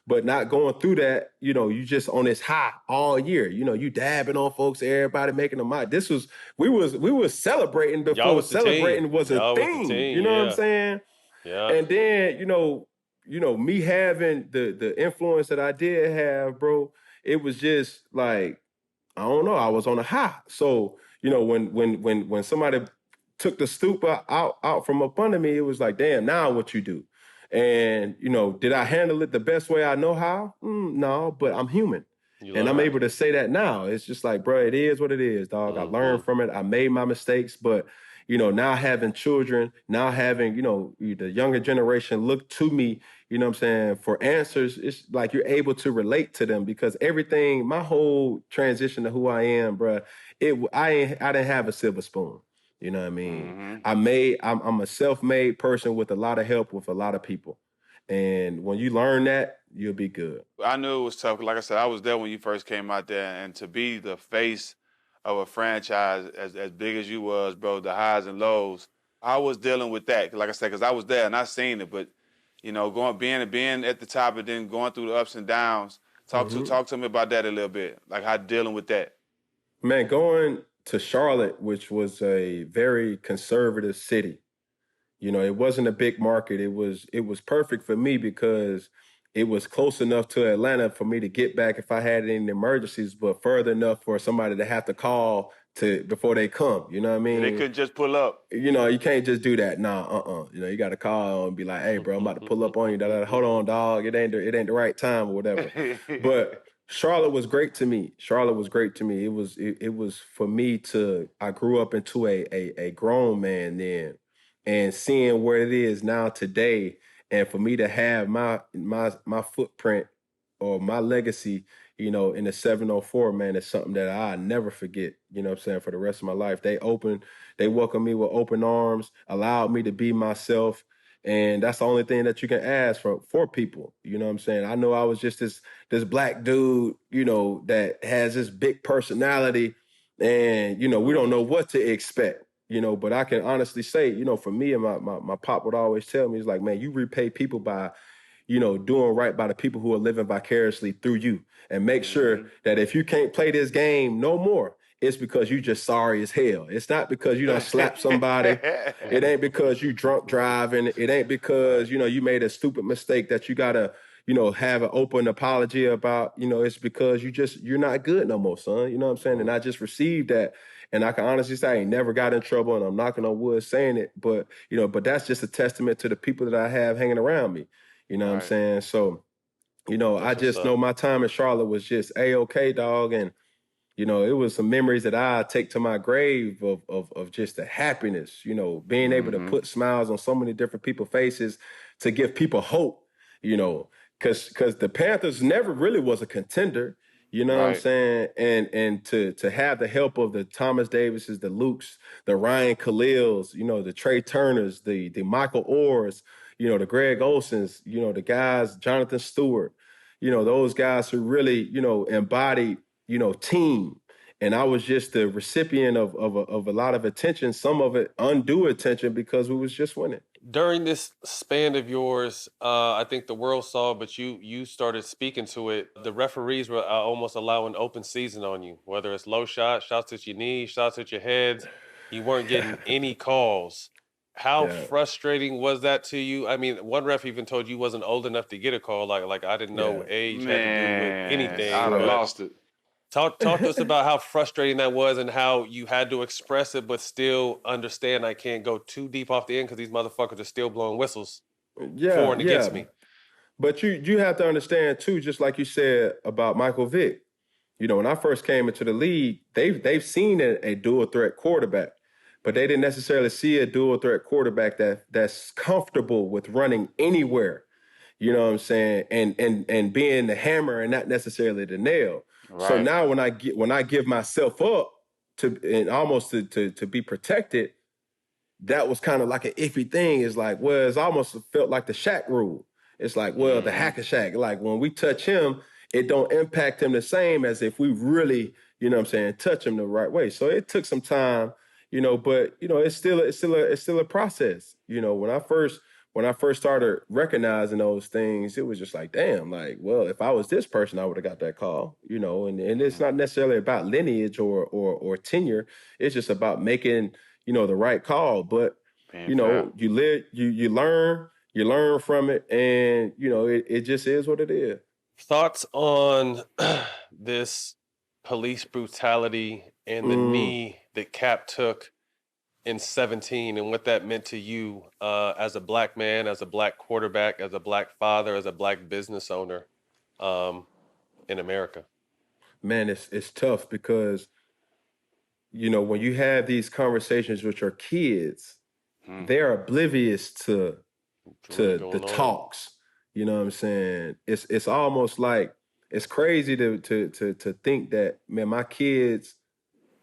Speaker 5: but not going through that, you just on this high all year. You dabbing on folks, everybody making them out. We was celebrating
Speaker 2: Y'all
Speaker 5: before
Speaker 2: was the
Speaker 5: celebrating
Speaker 2: team.
Speaker 5: was a
Speaker 2: Y'all was the
Speaker 5: thing.
Speaker 2: team,
Speaker 5: You know what I'm
Speaker 2: yeah.
Speaker 5: saying?
Speaker 2: Yeah.
Speaker 5: And then, me having the influence that I did have, bro, it was just like, I don't know, I was on a high. So, when somebody took the stoop out from up under me, it was like, damn, now what you do? And, did I handle it the best way I know how? No, but I'm human. And I'm able to say that now. It's just like, bro, it is what it is, dog. I learned from it. I made my mistakes, but now having children, now having, the younger generation look to me, you know what I'm saying, for answers, it's like you're able to relate to them because everything, my whole transition to who I am, bro, I didn't have a silver spoon. You know what I mean? I'm a self-made person with a lot of help with a lot of people. And when you learn that, you'll be good.
Speaker 4: I knew it was tough. Like I said, I was there when you first came out there, and to be the face of a franchise as big as you was, bro, the highs and lows, I was dealing with that. Like I said, because I was there and I seen it. But being at the top and then going through the ups and downs. Talk to me about that a little bit, like how dealing with that.
Speaker 5: Man, going to Charlotte, which was a very conservative city, it wasn't a big market. It was perfect for me because it was close enough to Atlanta for me to get back if I had any emergencies, but further enough for somebody to have to call to before they come. You know what I
Speaker 4: Yeah, they
Speaker 5: mean?
Speaker 4: couldn't just pull up.
Speaker 5: You can't just do that. Nah, you got to call and be like, "Hey, bro, I'm about to pull up on you. Hold on, dog. It ain't the right time or whatever." But Charlotte was great to me. Charlotte was great to me. It was for me to. I grew up into a grown man then, and seeing where it is now today, and for me to have my footprint or my legacy, in the 704, man, is something that I never forget. You know what I'm saying? For the rest of my life, they welcomed me with open arms, allowed me to be myself. And that's the only thing that you can ask for people. You know what I'm saying? I know I was just this black dude, that has this big personality, and we don't know what to expect. But I can honestly say, for me, and my pop would always tell me, he's like, man, you repay people by doing right by the people who are living vicariously through you. And make sure that if you can't play this game no more, it's because you just sorry as hell. It's not because you done slapped somebody. It ain't because you drunk driving. It ain't because, you made a stupid mistake that you gotta, have an open apology about. It's because you're not good no more, son. You know what I'm saying? And I just received that. And I can honestly say I ain't never got in trouble, and I'm knocking on wood saying it. But that's just a testament to the people that I have hanging around me. You know what I'm saying? So, I just know my time in Charlotte was just A-OK, dog. And, it was some memories that I take to my grave of just the happiness, being able to put smiles on so many different people's faces to give people hope, because the Panthers never really was a contender. You know what I'm saying? And to have the help of the Thomas Davises, the Lukes, the Ryan Khalils, the Trey Turners, the Michael Orrs, the Greg Olsons, the guys, Jonathan Stewart, those guys who really, embodied, team. And I was just the recipient of a lot of attention, some of it undue attention because we was just winning.
Speaker 2: During this span of yours, I think the world saw, but you started speaking to it. The referees were almost allowing open season on you, whether it's low shots at your knees, shots at your heads. You weren't getting any calls. How frustrating was that to you? I mean, one ref even told you wasn't old enough to get a call. Like I didn't know age had to do with anything.
Speaker 4: I'd have lost it.
Speaker 2: Talk to us about how frustrating that was and how you had to express it, but still understand I can't go too deep off the end because these motherfuckers are still blowing whistles for and against me.
Speaker 5: But you have to understand too, just like you said about Michael Vick. When I first came into the league, they've seen a dual threat quarterback, but they didn't necessarily see a dual threat quarterback that's comfortable with running anywhere. You know what I'm saying? And being the hammer and not necessarily the nail. Right. So now when I give myself up to be protected, that was kind of like an iffy thing. It's like, well, it's almost felt like the Shaq rule. It's like, well, the hack of Shaq. Like when we touch him, it don't impact him the same as if we really, touch him the right way. So it took some time, but it's still a process. When I first started recognizing those things, it was just like, damn, like, well, if I was this person, I would have got that call, and it's not necessarily about lineage or tenure. It's just about making, the right call. But, you live, you learn from it, and, it just is what it is.
Speaker 2: Thoughts on this police brutality and the knee that Cap took in 2017 and what that meant to you as a black man, as a black quarterback, as a black father, as a black business owner in America?
Speaker 5: Man, it's tough because, when you have these conversations with your kids, they're oblivious to the talks. You know what I'm saying? It's almost like it's crazy to think that, man, my kids,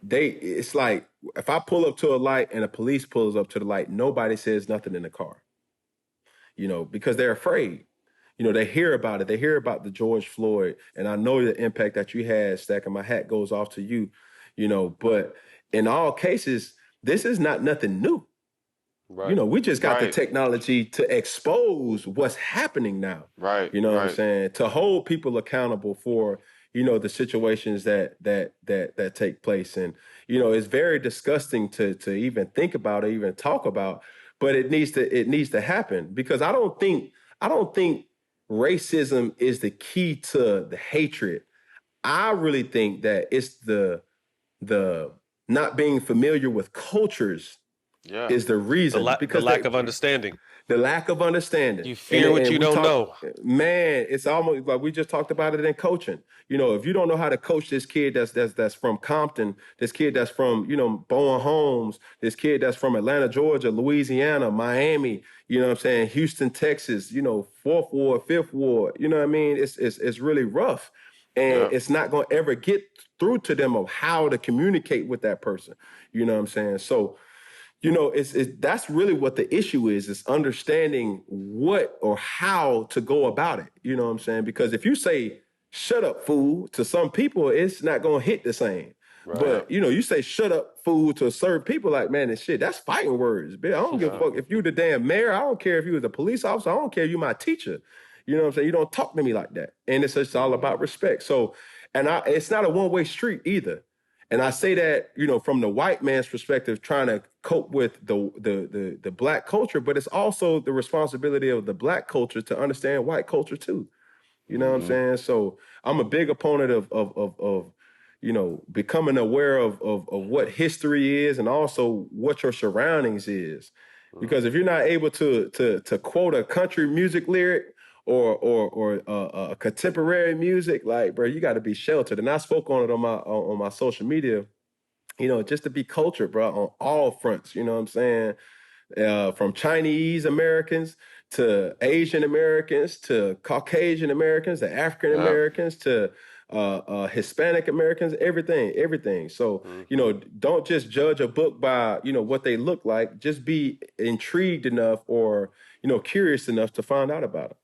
Speaker 5: it's like if I pull up to a light and a police pulls up to the light, nobody says nothing in the car. Because they're afraid. They hear about it. They hear about the George Floyd, and I know the impact that you had, Stack, and my hat goes off to you, but in all cases, this is not nothing new. Right. We just got the technology to expose what's happening now. Right. You know what I'm saying? To hold people accountable for, the situations that take place. And, it's very disgusting to even think about or even talk about, but it needs to happen, because I don't think racism is the key to the hatred. I really think that it's the not being familiar with cultures is the reason,
Speaker 2: The
Speaker 5: because
Speaker 2: lack of understanding.
Speaker 5: the lack of understanding.
Speaker 2: You fear what you don't know.
Speaker 5: Man, it's almost like we just talked about it in coaching. If you don't know how to coach this kid that's from Compton, this kid that's from, Bowen Homes, this kid that's from Atlanta, Georgia, Louisiana, Miami, what I'm saying, Houston, Texas, 4th Ward, 5th Ward, you know what I mean? It's really rough. And it's not going to ever get through to them of how to communicate with that person. You know what I'm saying? So, that's really what the issue is understanding what or how to go about it. You know what I'm saying? Because if you say, shut up, fool, to some people, it's not going to hit the same. Right. But, you say shut up, fool, to certain people, like, man, and shit, that's fighting words. Bitch, I don't give a fuck. If you the damn mayor, I don't care if you was a police officer, I don't care if you my teacher. You know what I'm saying? You don't talk to me like that. And it's just all about respect. So, it's not a one-way street either. And I say that, from the white man's perspective, trying to cope with the black culture, but it's also the responsibility of the black culture to understand white culture too. You know what I'm saying? So I'm a big opponent of becoming aware of what history is and also what your surroundings is. Because if you're not able to quote a country music lyric or contemporary music, like, bro, you got to be sheltered. And I spoke on it on my social media, just to be cultured, bro, on all fronts. You know what I'm saying? From Chinese Americans to Asian Americans to Caucasian Americans to African Americans to Hispanic Americans, everything. So, don't just judge a book by, what they look like. Just be intrigued enough or, curious enough to find out about it.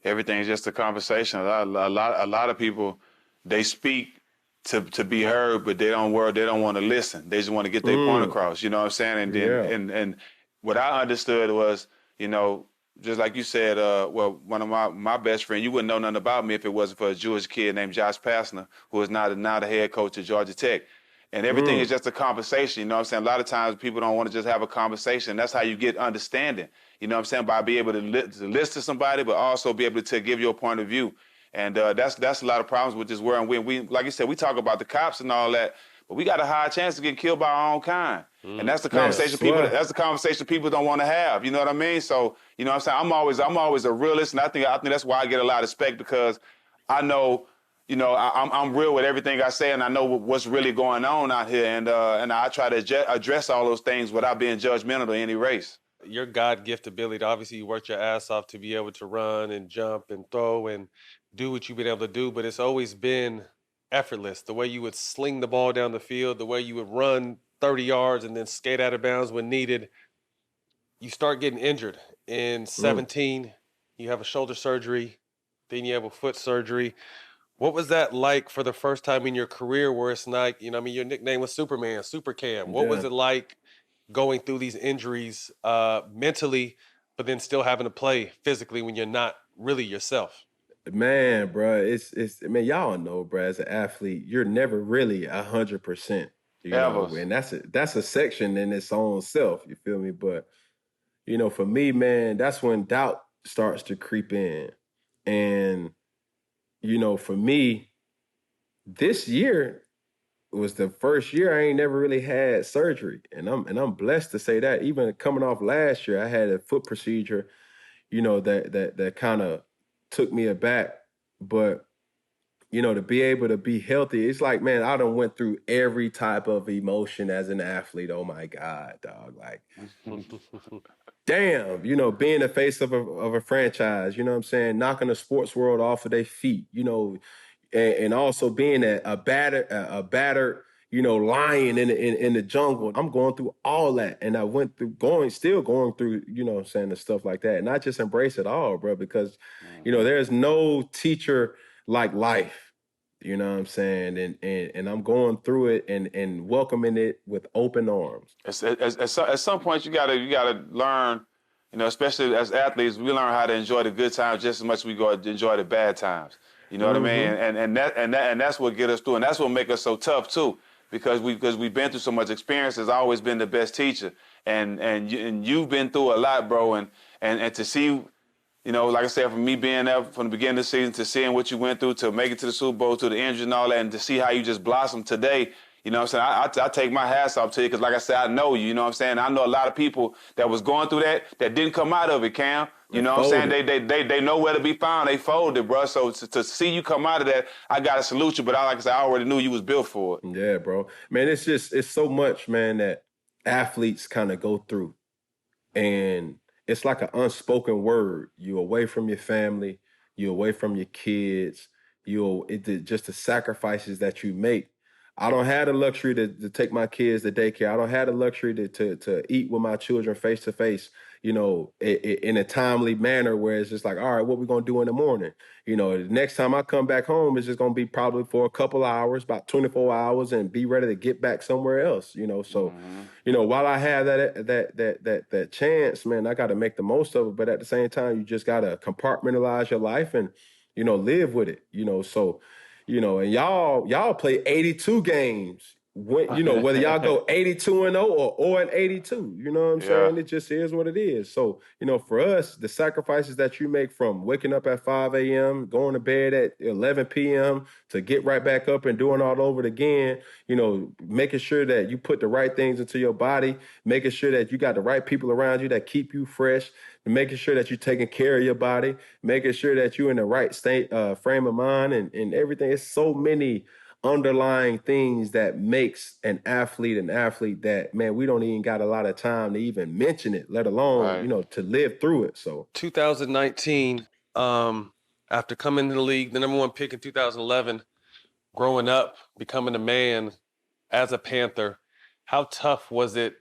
Speaker 4: Everything's just a conversation. A lot of people, they speak to be heard, but they don't want to listen. They just want to get their point across. You know what I'm saying? And then and what I understood was, just like you said, one of my best friends, you wouldn't know nothing about me if it wasn't for a Jewish kid named Josh Pastner, who is now the head coach at Georgia Tech. And everything is just a conversation, you know what I'm saying? A lot of times people don't want to just have a conversation. That's how you get understanding, you know what I'm saying? By being able to listen to somebody, but also be able to give your point of view. And that's a lot of problems with this world. And we, like you said, we talk about the cops and all that, but we got a high chance to get killed by our own kind. And that's the conversation that's the conversation people don't want to have. You know what I mean? So, you know what I'm saying? I'm always a realist, and I think that's why I get a lot of respect, because I know, I'm real with everything I say, and I know what's really going on out here, and I try to address all those things without being judgmental to any race.
Speaker 2: Your God-gifted ability, obviously you worked your ass off to be able to run and jump and throw and do what you've been able to do, but it's always been effortless. The way you would sling the ball down the field, the way you would run 30 yards and then skate out of bounds when needed. You start getting injured. In 17, you have a shoulder surgery, then you have a foot surgery. What was that like for the first time in your career where it's like, your nickname was Superman, Super Cam. What was it like going through these injuries mentally, but then still having to play physically when you're not really yourself?
Speaker 5: Man, bro, it's y'all know, bro, as an athlete, you're never really 100%. And that's a section in its own self, you feel me? But, for me, man, that's when doubt starts to creep in. And, for me, this year was the first year I ain't never really had surgery. And I'm blessed to say that. Even coming off last year, I had a foot procedure, that kind of took me aback. But, to be able to be healthy, it's like, man, I done went through every type of emotion as an athlete. Oh my God, dog. Like, damn, being the face of a franchise, you know what I'm saying? Knocking the sports world off of their feet, and also being a battered, lion in the jungle. I'm going through all that. And I went through still going through, the stuff like that. And I just embrace it all, bro, because, there's no teacher like life. You know what I'm saying? And I'm going through it and welcoming it with open arms.
Speaker 4: At some point, you gotta learn, especially as athletes, we learn how to enjoy the good times just as much as we go to enjoy the bad times. You know what I mean? And that's what get us through, and that's what make us so tough too, because we've been through so much experience. Has always been the best teacher, and you've been through a lot, bro, and to see. You know, like I said, from me being there from the beginning of the season to seeing what you went through to make it to the Super Bowl, to the injury and all that, and to see how you just blossomed today, you know what I'm saying? I take my hats off to you because, like I said, I know you, you know what I'm saying? I know a lot of people that was going through that didn't come out of it, Cam. You know what I'm saying? They know where to be found. They folded, bro. So to see you come out of that, I got to salute you. But like I said, I already knew you was built for it.
Speaker 5: Yeah, bro. Man, it's so much, man, that athletes kind of go through. And it's like an unspoken word. You're away from your family, you're away from your kids, just the sacrifices that you make. I don't have the luxury to take my kids to daycare. I don't have the luxury to eat with my children face to face, you know, in a timely manner where it's just like, all right, what we gonna do in the morning? You know, the next time I come back home, it's just gonna be probably for a couple hours, about 24 hours, and be ready to get back somewhere else, you know. So, you know, while I have that chance, man, I gotta make the most of it. But at the same time, you just gotta compartmentalize your life and, you know, live with it, you know. So, you know, and y'all play 82 games. When, you know, whether y'all go 82-0 or an 82, you know what I'm saying? It just is what it is. So, you know, for us, the sacrifices that you make from waking up at 5 a.m., going to bed at 11 p.m. to get right back up and doing all over it again, you know, making sure that you put the right things into your body, making sure that you got the right people around you that keep you fresh, making sure that you're taking care of your body, making sure that you're in the right state, frame of mind and everything. It's so many underlying things that makes an athlete that, man, we don't even got a lot of time to even mention it, let alone, you know, to live through it. So
Speaker 2: 2019, after coming into the league, the number one pick in 2011, growing up, becoming a man as a Panther, how tough was it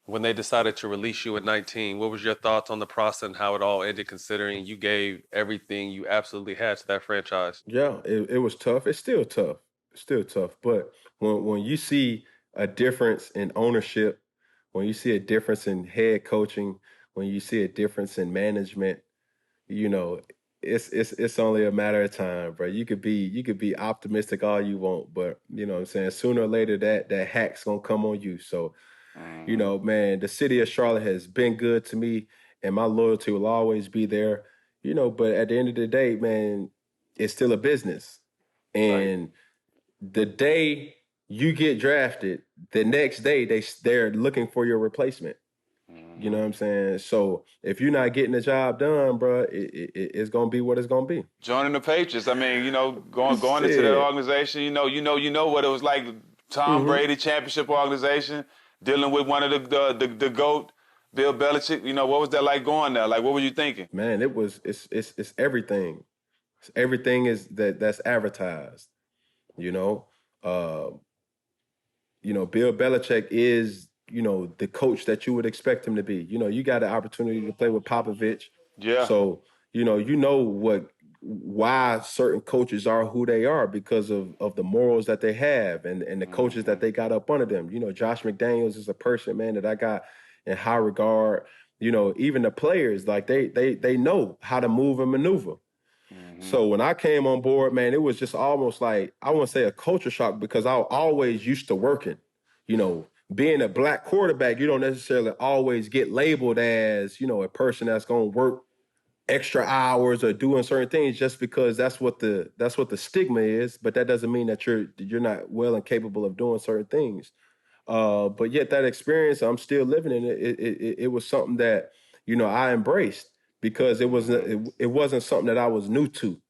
Speaker 2: when they decided to release you at 19? What was your thoughts on the process and how it all ended, considering you gave everything you absolutely had to that franchise?
Speaker 5: yeah, it was tough. It's still tough. It's still tough. But when you see a difference in ownership, when you see a difference in head coaching, when you see a difference in management, you know, it's only a matter of time, bro. You could be optimistic all you want, but you know what I'm saying, sooner or later that hack's gonna come on you. So, you know, man, the city of Charlotte has been good to me, and my loyalty will always be there. You know, but at the end of the day, man, it's still a business. And the day you get drafted, the next day they're looking for your replacement. You know what I'm saying? So if you're not getting the job done, bro, it's gonna be what it's gonna be.
Speaker 4: Joining the Patriots, I mean, you know, going into that organization, you know what it was like. Tom Brady championship organization, dealing with one of the GOAT, Bill Belichick. You know, what was that like going there? Like, what were you thinking?
Speaker 5: Man, it's everything. It's everything that's advertised. You know, Bill Belichick is, you know, the coach that you would expect him to be. You know, you got the opportunity to play with Popovich.
Speaker 4: Yeah.
Speaker 5: So, you know why certain coaches are who they are because of the morals that they have and the coaches that they got up under them. You know, Josh McDaniels is a person, man, that I got in high regard. You know, even the players, like they know how to move and maneuver. So when I came on board, man, it was just almost like, I wouldn't say a culture shock because I always used to working. You know, being a black quarterback, you don't necessarily always get labeled as, you know, a person that's going to work extra hours or doing certain things just because that's what the stigma is. But that doesn't mean that you're not well and capable of doing certain things. But yet that experience, I'm still living in it. It was something that, you know, I embraced because it wasn't something that I was new to.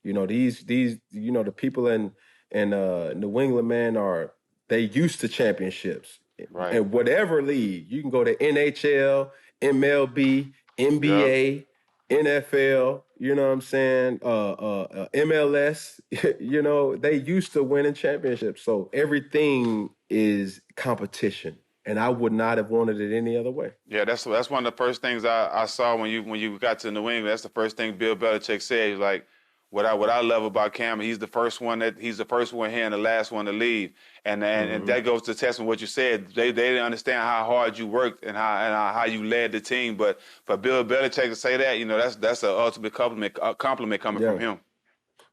Speaker 5: You know, these you know, the people in New England, man, they used to championships.
Speaker 4: Right.
Speaker 5: And whatever league, you can go to NHL, MLB, NBA, NFL, you know what I'm saying? MLS, you know, they used to winning championships. So everything is competition. And I would not have wanted it any other way.
Speaker 4: Yeah, that's one of the first things I saw when you got to New England. That's the first thing Bill Belichick said. He's like, what I love about Cam, he's the first one here and the last one to leave. And that goes to testament what you said. They didn't understand how hard you worked and how you led the team. But for Bill Belichick to say that, you know, that's an ultimate compliment coming from him.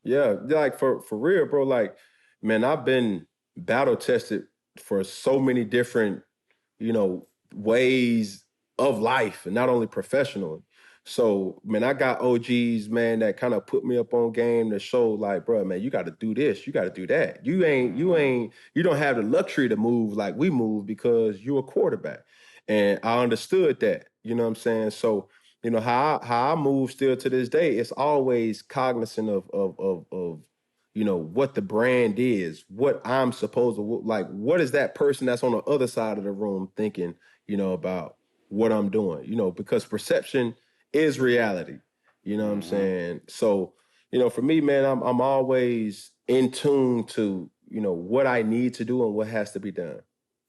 Speaker 5: Yeah, like for real, bro. Like, man, I've been battle tested for so many different, ways of life, and not only professionally. So, man, I got OGs, man, that kind of put me up on game to show, like, bro, man, you got to do this, you got to do that. You don't have the luxury to move like we move because you're a quarterback, and I understood that. You know what I'm saying? So, how I move still to this day, it's always cognizant of what the brand is, what I'm supposed to like, what is that person that's on the other side of the room thinking, about what I'm doing, because perception is reality. You know what I'm saying? So, for me, man, I'm always in tune to, what I need to do and what has to be done.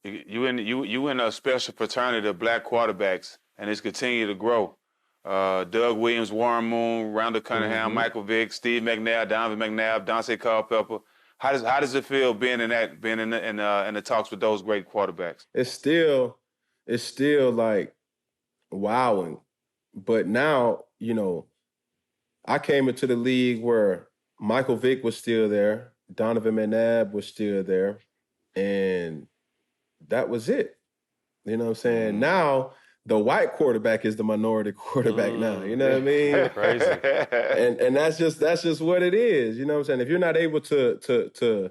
Speaker 4: You in a special fraternity of black quarterbacks, and it's continued to grow. Doug Williams, Warren Moon, Randall Cunningham, Michael Vick, Steve McNabb, Donovan McNabb, Dante Culpepper. How does it feel being in the talks with those great quarterbacks?
Speaker 5: It's still like wowing, but now I came into the league where Michael Vick was still there, Donovan McNabb was still there, and that was it. You know what I'm saying? Now the white quarterback is the minority quarterback now. You know what I mean?
Speaker 2: Crazy.
Speaker 5: And that's just what it is. You know what I'm saying? If you're not able to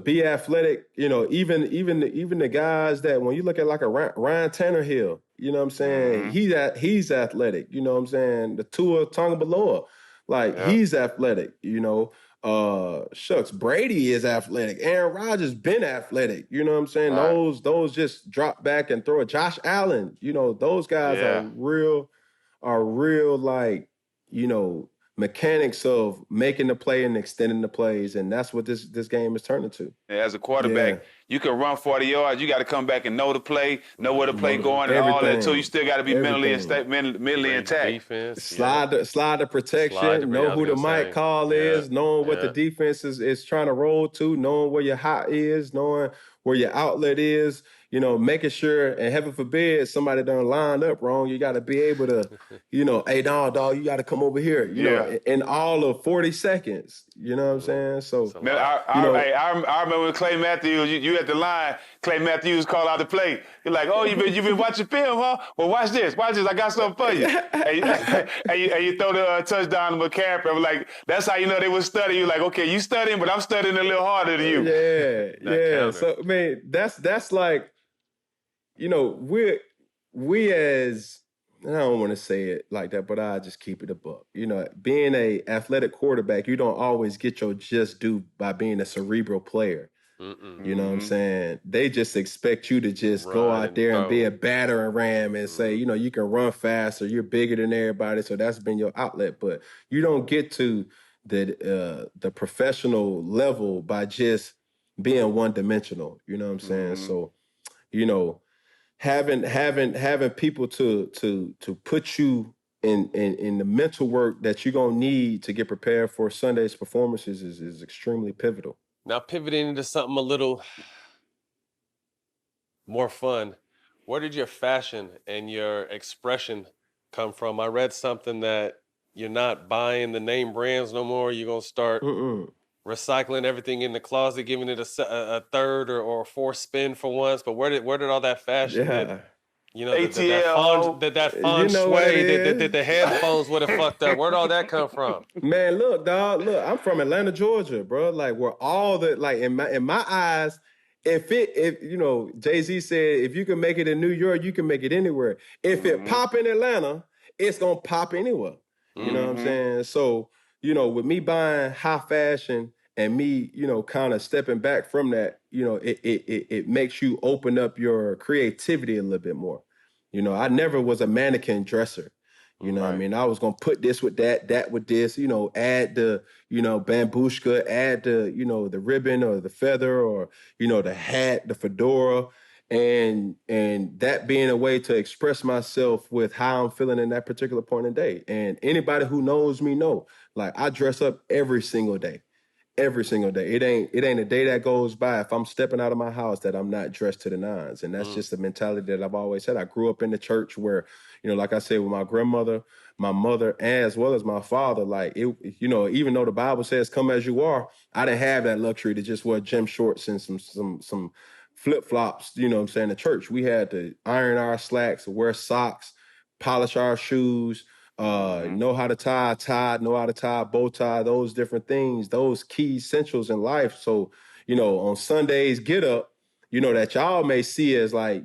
Speaker 5: be athletic, even the guys that when you look at like a Ryan Tannehill, you know what I'm saying? He's athletic. You know what I'm saying? The Tua Tagovailoa, like he's athletic. Shucks, Brady is athletic. Aaron Rodgers been athletic. You know what I'm saying? Right. Those just drop back and throw it. Josh Allen, those guys are real like, mechanics of making the play and extending the plays, and that's what this game is turning to.
Speaker 4: As a quarterback, you can run 40 yards. You got to come back and know the play, know where the play going, and all that too. You still got to be mentally intact.
Speaker 2: Defense,
Speaker 5: slide the protection, know who the mic call is, knowing what the defense is trying to roll to, knowing where your hot is, knowing where your outlet is. Making sure, and heaven forbid, somebody done lined up wrong. You got to be able to, hey, dog, you got to come over here. In all of 40 seconds. You know what I'm saying? So,
Speaker 4: man, I remember when Clay Matthews, you at the line. Clay Matthews called out the play. You're like, oh, you been watching film, huh? Well, watch this. I got something for you. and you throw the touchdown to McCaffrey. I'm like, that's how you know they was studying. You're like, okay, you studying, but I'm studying a little harder than you.
Speaker 5: Yeah. So, I mean, that's like, we as, I don't want to say it like that, but I just keep it a buck. Being a athletic quarterback, you don't always get your just due by being a cerebral player. You know what I'm saying? They just expect you to just go out there and be a battering ram and say, you can run faster, you're bigger than everybody, so that's been your outlet. But you don't get to the professional level by just being one-dimensional. You know what I'm saying? So, having people to put you in the mental work that you're gonna need to get prepared for Sunday's performances is extremely pivotal.
Speaker 2: Now pivoting into something a little more fun, where did your fashion and your expression come from? I read something that you're not buying the name brands no more. You're gonna start recycling everything in the closet, giving it a third or fourth spin for once. But where did all that fashion?
Speaker 4: ATL,
Speaker 2: that fun sway, that the headphones would have fucked up. Where'd all that come from?
Speaker 5: Man, look, dog. Look, I'm from Atlanta, Georgia, bro. Like, where all the in my eyes, if Jay-Z said, if you can make it in New York, you can make it anywhere. If it pop in Atlanta, it's gonna pop anywhere. You know what I'm saying? So, with me buying high fashion and me, kind of stepping back from that, it makes you open up your creativity a little bit more. I never was a mannequin dresser. You know what I mean? I was going to put this with that with this, add the, bambushka, add the, the ribbon or the feather or, the hat, the fedora. And that being a way to express myself with how I'm feeling in that particular point in day. And anybody who knows me know, like, I dress up every single day. every single day. It ain't a day that goes by if I'm stepping out of my house that I'm not dressed to the nines. And that's just the mentality that I've always had. I grew up in the church where, like I said, with my grandmother, my mother, as well as my father, like it, even though the Bible says come as you are, I didn't have that luxury to just wear gym shorts and some flip-flops, what I'm saying, to church. We had to iron our slacks, wear socks, polish our shoes, know how to tie a tie, know how to tie a bow tie, those different things, those key essentials in life. So, on Sundays, get up, that y'all may see as like,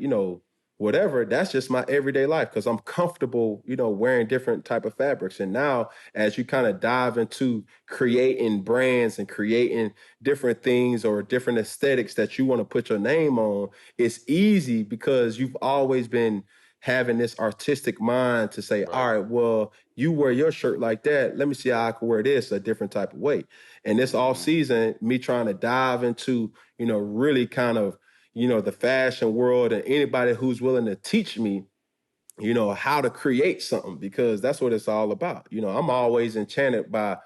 Speaker 5: whatever, that's just my everyday life because I'm comfortable, wearing different type of fabrics. And now as you kind of dive into creating brands and creating different things or different aesthetics that you want to put your name on, it's easy because you've always been having this artistic mind to say, all right, well, you wear your shirt like that. Let me see how I can wear this a different type of way. And this all season, me trying to dive into, really kind of, the fashion world and anybody who's willing to teach me, how to create something, because that's what it's all about. I'm always enchanted by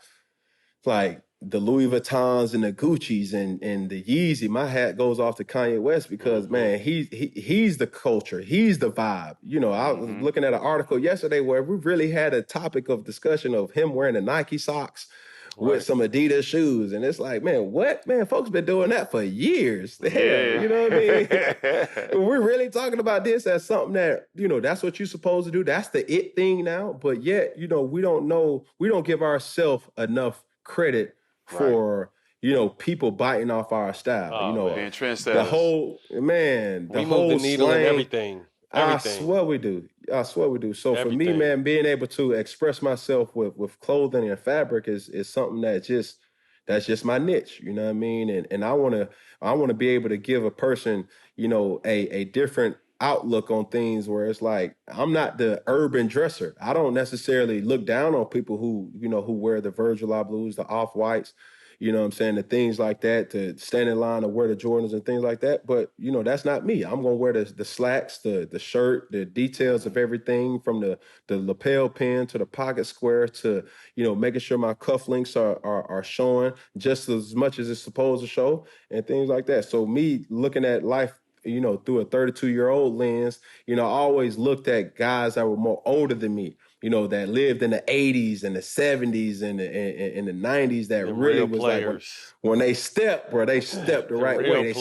Speaker 5: like the Louis Vuittons and the Gucci's and the Yeezy. My hat goes off to Kanye West because man, he's the culture, he's the vibe. I was looking at an article yesterday where we really had a topic of discussion of him wearing the Nike socks with some Adidas shoes. And it's like, man, what? Man, folks been doing that for years. Hell, you know what I mean? We're really talking about this as something that, that's what you're supposed to do. That's the it thing now. But yet, we don't give ourselves enough credit for, people biting off our style.
Speaker 4: being trendsetters.
Speaker 5: The whole, man, the
Speaker 2: we
Speaker 5: whole
Speaker 2: move the needle
Speaker 5: slang,
Speaker 2: in everything.
Speaker 5: I swear we do. So for me, man, being able to express myself with clothing and fabric is something that's just my niche. You know what I mean? And I wanna be able to give a person, a different outlook on things where it's like, I'm not the urban dresser. I don't necessarily look down on people who wear the Virgil Ablohs, the off-whites, what I'm saying, the things like that, to stand in line or wear the Jordans and things like that. But, that's not me. I'm going to wear the slacks, the shirt, the details of everything from the lapel pin to the pocket square to, making sure my cufflinks are showing just as much as it's supposed to show and things like that. So me looking at life, through a 32-year-old lens, I always looked at guys that were more older than me, that lived in the 80s and the 70s and the 90s that
Speaker 2: the
Speaker 5: really was
Speaker 2: players.
Speaker 5: like when they stepped, bro, they stepped the right way.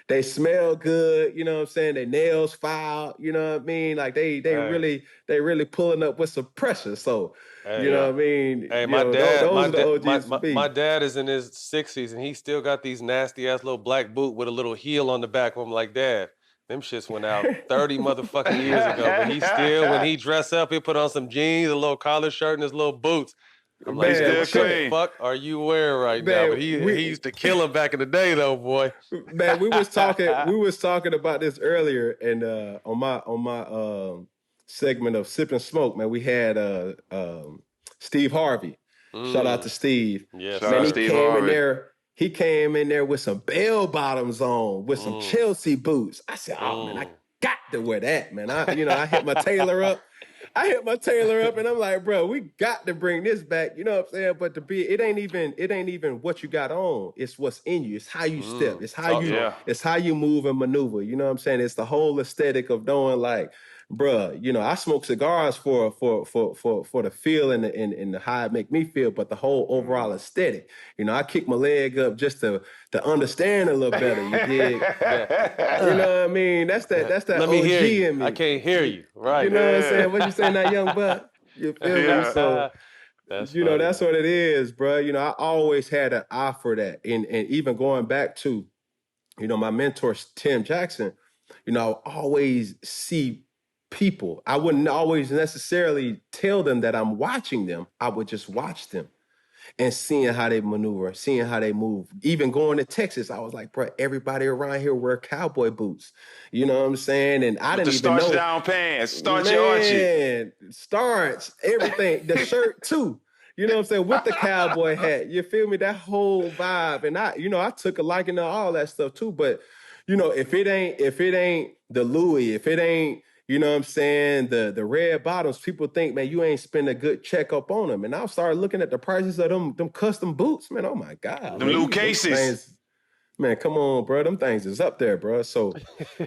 Speaker 5: They smell good, what I'm saying? Their nails filed, you know what I mean? Like they really pulling up with some pressure. So, you know what I mean?
Speaker 2: Hey,
Speaker 5: those are the OGs for me.
Speaker 2: my dad is in his 60s and he still got these nasty ass little black boot with a little heel on the back. I'm like, Dad, them shits went out 30 motherfucking years ago. But he still, when he dress up, he put on some jeans, a little collar shirt, and his little boots. I'm like,
Speaker 5: Man,
Speaker 2: what the fuck are you wearing right now? But he used to kill him back in the day, though, boy.
Speaker 5: Man, we was talking about this earlier, and on my segment of Sip and Smoke, man, we had Steve Harvey. Shout out to Steve.
Speaker 2: Yes,
Speaker 4: Shout out
Speaker 5: man,
Speaker 4: Steve Harvey.
Speaker 5: he came in there with some bell bottoms on, with some Chelsea boots. I said, oh man, I got to wear that, man. I hit my tailor up. And I'm like, bro, we got to bring this back. You know what I'm saying? But it ain't even what you got on. It's what's in you. It's how you step. It's how you move and maneuver. You know what I'm saying? It's the whole aesthetic of knowing, like, bruh, I smoke cigars for the feel and the how it make me feel, but the whole overall aesthetic. I kick my leg up just to understand a little better. You dig? You know what I mean? That's that
Speaker 2: Let me
Speaker 5: OG
Speaker 2: hear you.
Speaker 5: in me.
Speaker 2: I can't hear you. Right.
Speaker 5: You know what I'm saying? What you saying, that young buck? You feel me? So
Speaker 2: that's
Speaker 5: that's what it is, bro. I always had an eye for that, and even going back to, my mentor Tim Jackson. I always see people. I wouldn't always necessarily tell them that I'm watching them. I would just watch them and seeing how they maneuver, seeing how they move. Even going to Texas, I was like, bro, everybody around here wear cowboy boots. You know what I'm saying? And I didn't even know.
Speaker 4: Starch down pants, starch your archie.
Speaker 5: Starch, everything. The shirt too. You know what I'm saying? With the cowboy hat. You feel me? That whole vibe. And I took a liking to all that stuff too. But, if it ain't the Louis, if it ain't you know what I'm saying, the red bottoms, people think, man, you ain't spend a good check up on them. And I started looking at the prices of them custom boots, man. Oh my God.
Speaker 4: Them little cases.
Speaker 5: Man, come on, bro. Them things is up there, bro. So,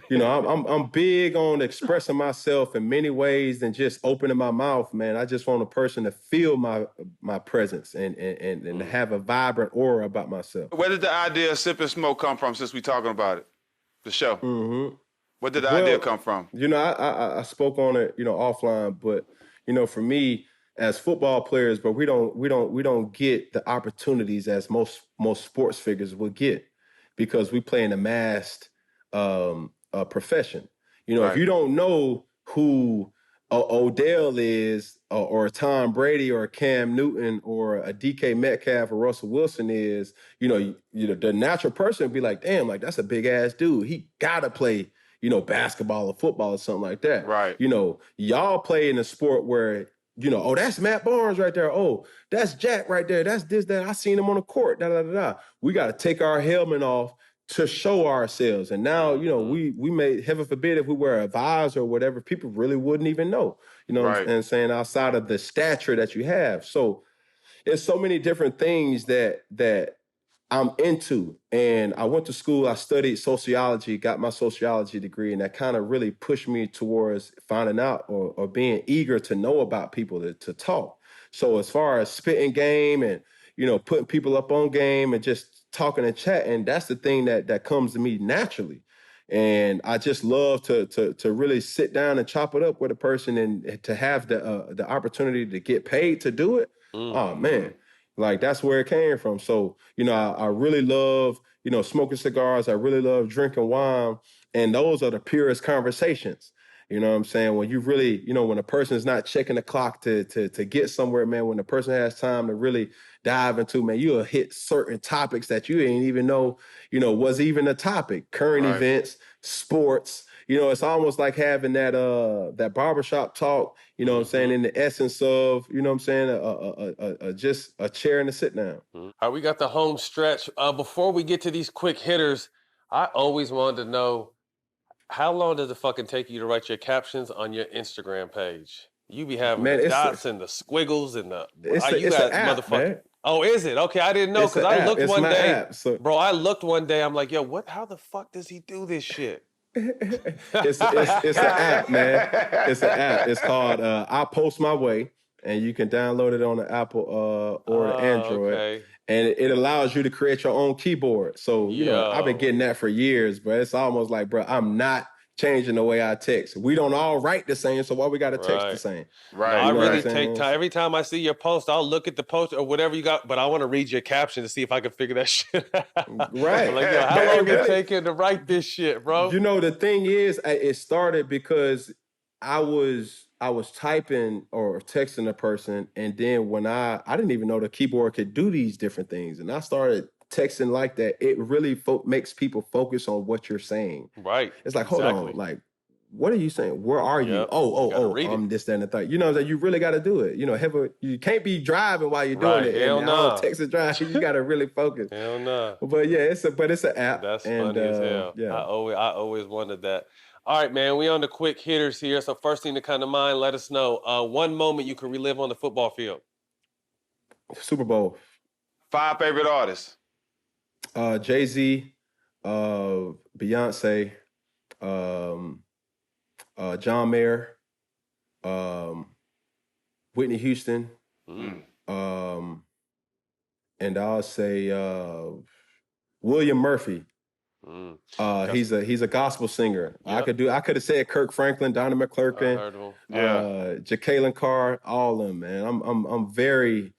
Speaker 5: you know, I'm big on expressing myself in many ways than just opening my mouth, man. I just want a person to feel my presence and have a vibrant aura about myself.
Speaker 4: Where did the idea of Sip and Smoke come from since we talking about it? The show.
Speaker 5: Mm-hmm.
Speaker 4: Where did the idea come from?
Speaker 5: You know, I spoke on it, you know, offline, but you know, for me, as football players, but we don't get the opportunities as most sports figures will get because we play in a masked profession. You know, if you don't know who Odell is, or Tom Brady, or Cam Newton, or a DK Metcalf, or Russell Wilson is, you know, the natural person would be like, damn, like that's a big ass dude. He gotta play, you know, basketball or football or something like that.
Speaker 4: Right.
Speaker 5: You know, y'all play in a sport where, you know, oh, that's Matt Barnes right there. Oh, that's Jack right there. That's this, that. I seen him on the court. Da da da da. We got to take our helmet off to show ourselves. And now, you know, we may, heaven forbid, if we wear a visor or whatever, people really wouldn't even know. You know what I'm saying? Outside of the stature that you have. So it's so many different things that I'm into. And I went to school, I studied sociology, got my sociology degree, and that kind of really pushed me towards finding out or being eager to know about people, to talk. So as far as spitting game and, you know, putting people up on game and just talking and chatting, that's the thing that comes to me naturally. And I just love to really sit down and chop it up with a person and to have the opportunity to get paid to do it. Oh, man. Like, that's where it came from. So, you know, I really love, you know, smoking cigars. I really love drinking wine. And those are the purest conversations. You know what I'm saying? When you really, you know, when a person is not checking the clock to get somewhere, man, when the person has time to really dive into, man, you'll hit certain topics that you didn't even know, you know, was even a topic. Current events, sports. You know, it's almost like having that barbershop talk, you know what I'm saying, in the essence of, you know what I'm saying, just a chair and a sit down.
Speaker 2: All right, we got the home stretch. Before we get to these quick hitters, I always wanted to know, how long does it fucking take you to write your captions on your Instagram page? You be having the dots and the squiggles and the...
Speaker 5: It's an app, man.
Speaker 2: Oh, is it? Okay, I didn't know, because I looked one day.
Speaker 5: App, so.
Speaker 2: Bro, I looked one day, I'm like, yo, how the fuck does he do this shit?
Speaker 5: It's an app, man. It's an app. It's called I Post My Way, and you can download it on the Apple or the Android. Okay. And it allows you to create your own keyboard. So, you know, I've been getting that for years, but it's almost like, bro, I'm not changing the way I text. We don't all write the same, so why we got to text the same?
Speaker 4: Right.
Speaker 2: No, I really take time. Every time I see your post, I'll look at the post or whatever you got, but I want to read your caption to see if I can figure that shit out.
Speaker 5: Right.
Speaker 2: Like, yo, how long it take him to write this shit, bro?
Speaker 5: You know, the thing is, it started because I was typing or texting a person, and then when I didn't even know the keyboard could do these different things, and I started texting like that, it really makes people focus on what you're saying.
Speaker 2: Right.
Speaker 5: It's like, hold on, like, what are you saying? Where are you? I'm this, that, and the third. You know, that you really got to do it. You know, you can't be driving while you're doing it.
Speaker 2: Hell no.
Speaker 5: Text and drive. You got to really focus.
Speaker 2: Hell no.
Speaker 5: But yeah, it's an app.
Speaker 2: That's funny as hell. Yeah. I always wondered that. All right, man, we on the quick hitters here. So first thing to come to mind, let us know. One moment you can relive on the football field.
Speaker 5: Super Bowl.
Speaker 4: 5 favorite artists.
Speaker 5: Jay-Z, Beyonce, John Mayer, Whitney Houston, and I'll say William Murphy. He's a gospel singer. Yep. I could have said Kirk Franklin, Donna McClurkin, Jacqueline Carr, all of them, man. I'm very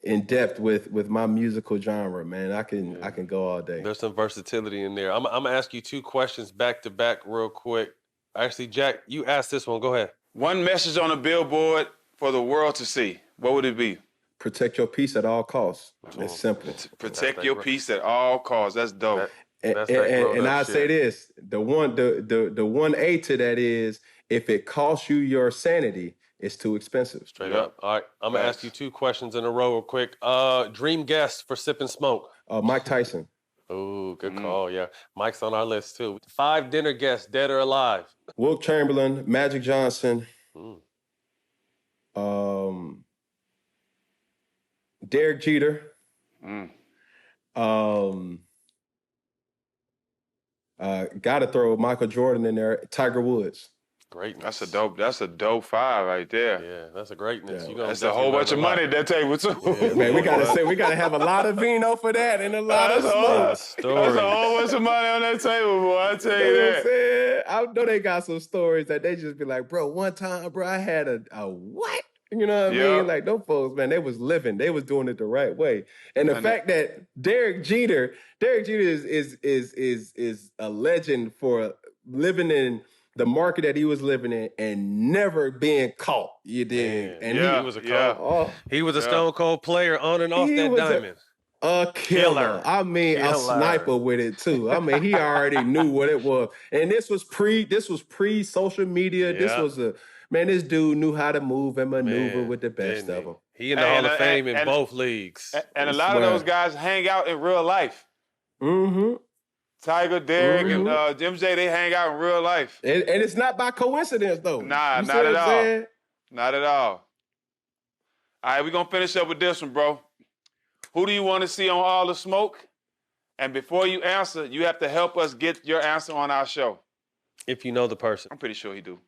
Speaker 5: in depth with my musical genre, man. I can go all day.
Speaker 2: There's some versatility in there. I'm gonna ask you 2 questions back to back real quick. Actually, Jack, you asked this one. Go ahead.
Speaker 4: One message on a billboard for the world to see. What would it be?
Speaker 5: Protect your peace at all costs. It's simple.
Speaker 4: Protect your peace at all costs. That's dope.
Speaker 5: And I say this: the one A to that is, if it costs you your sanity, it's too expensive.
Speaker 2: Straight up. All right, I'm gonna ask you 2 questions in a row real quick. Dream guest for Sip and Smoke.
Speaker 5: Mike Tyson.
Speaker 2: Oh, good call. Yeah, Mike's on our list too. 5 dinner guests, dead or alive.
Speaker 5: Wilt Chamberlain, Magic Johnson, Derek Jeter, gotta throw Michael Jordan in there, Tiger Woods.
Speaker 2: Greatness.
Speaker 4: That's a dope 5 right there.
Speaker 2: Yeah, that's a greatness.
Speaker 5: Yeah.
Speaker 4: That's a whole bunch of money at that table too.
Speaker 2: Yeah,
Speaker 5: Man, we gotta have a lot of vino for that and a lot of smoke.
Speaker 4: That's a whole bunch of money on that table, boy. I tell you
Speaker 5: You know what I'm
Speaker 4: that.
Speaker 5: saying? I know they got some stories that they just be like, bro, one time, bro, I had a what? You know what I
Speaker 4: Yeah.
Speaker 5: mean? Like, those folks, man, they was living. They was doing it the right way. And the fact that Derek Jeter is a legend for living in the market that he was living in and never being caught. You dig? And
Speaker 2: he was a he was a stone cold player on and off
Speaker 5: He
Speaker 2: that
Speaker 5: was
Speaker 2: diamond.
Speaker 5: a killer. I mean, a sniper with it too. I mean, he already knew what it was. And this was pre social media. This was this dude knew how to move and maneuver with the best of them.
Speaker 2: He in the Hall of Fame in both leagues.
Speaker 4: And a lot of those guys hang out in real life.
Speaker 5: Mm-hmm.
Speaker 4: Tiger, Derek, and MJ, they hang out in real life.
Speaker 5: And it's not by coincidence, though.
Speaker 4: Nah, not at all. Not at all. All right, we're going to finish up with this one, bro. Who do you want to see on All the Smoke? And before you answer, you have to help us get your answer on our show.
Speaker 2: If you know the person.
Speaker 4: I'm pretty sure he do.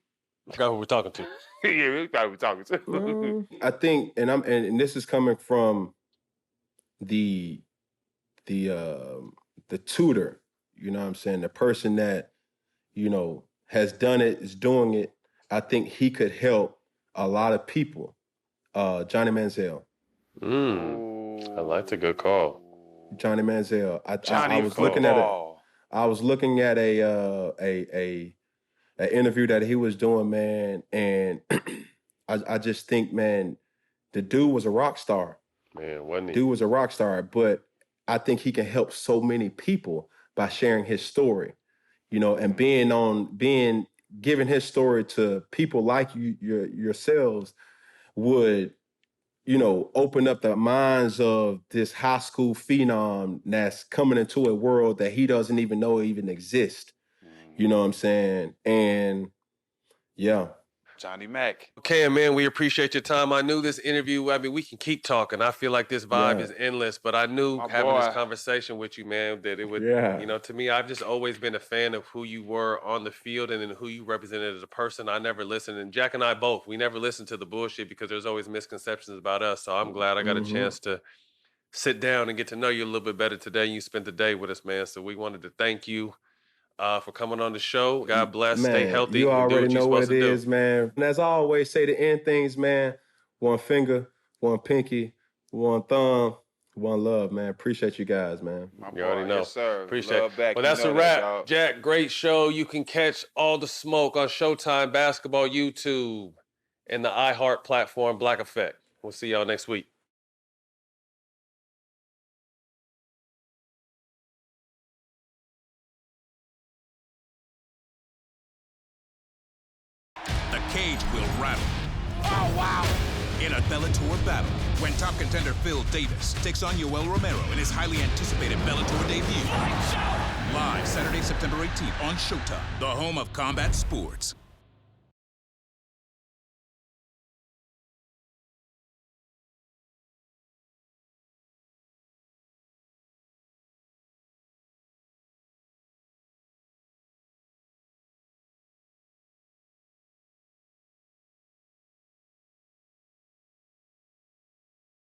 Speaker 2: I forgot who we're talking to.
Speaker 4: Yeah, we got who we're talking to.
Speaker 5: I think, and this is coming from the tutor, you know what I'm saying? The person that, you know, has done it, is doing it. I think he could help a lot of people. Johnny Manziel.
Speaker 2: That's a good call.
Speaker 5: Johnny Manziel.
Speaker 4: I
Speaker 5: was looking at a interview that he was doing, man, and I just think, man, the dude was a rock star.
Speaker 2: Man, wasn't he?
Speaker 5: Dude was a rock star, but I think he can help so many people by sharing his story, you know, and giving his story to people like yourselves would, you know, open up the minds of this high school phenom that's coming into a world that he doesn't even know even exists. You know what I'm saying? And yeah.
Speaker 4: Johnny Mac.
Speaker 2: Okay, man, we appreciate your time. I knew this interview, I mean, we can keep talking. I feel like this vibe is endless, but I knew having this conversation with you, man, that it would, you know, to me, I've just always been a fan of who you were on the field and then who you represented as a person. I never listened, and Jack and I both, we never listened to the bullshit because there's always misconceptions about us. So I'm glad I got a chance to sit down and get to know you a little bit better today. You spent the day with us, man. So we wanted to thank you for coming on the show. God bless.
Speaker 5: Man,
Speaker 2: stay healthy.
Speaker 5: You already
Speaker 2: do
Speaker 5: know what it
Speaker 2: do.
Speaker 5: is, man. And as I always say to end things, man, one finger, one pinky, one thumb, one love, man. Appreciate you guys, man.
Speaker 2: You already know.
Speaker 4: Yes, sir.
Speaker 2: Appreciate
Speaker 4: Love
Speaker 2: it.
Speaker 4: back.
Speaker 2: Well,
Speaker 4: You
Speaker 2: that's
Speaker 4: know
Speaker 2: a
Speaker 4: that,
Speaker 2: wrap.
Speaker 4: dog.
Speaker 2: Jack, great show. You can catch All the Smoke on Showtime Basketball, YouTube, and the iHeart platform, Black Effect. We'll see y'all next week.
Speaker 1: The cage will rattle. Oh, wow! In a Bellator battle, when top contender Phil Davis takes on Yoel Romero in his highly anticipated Bellator debut. Live Saturday, September 18th on Showtime, the home of combat sports.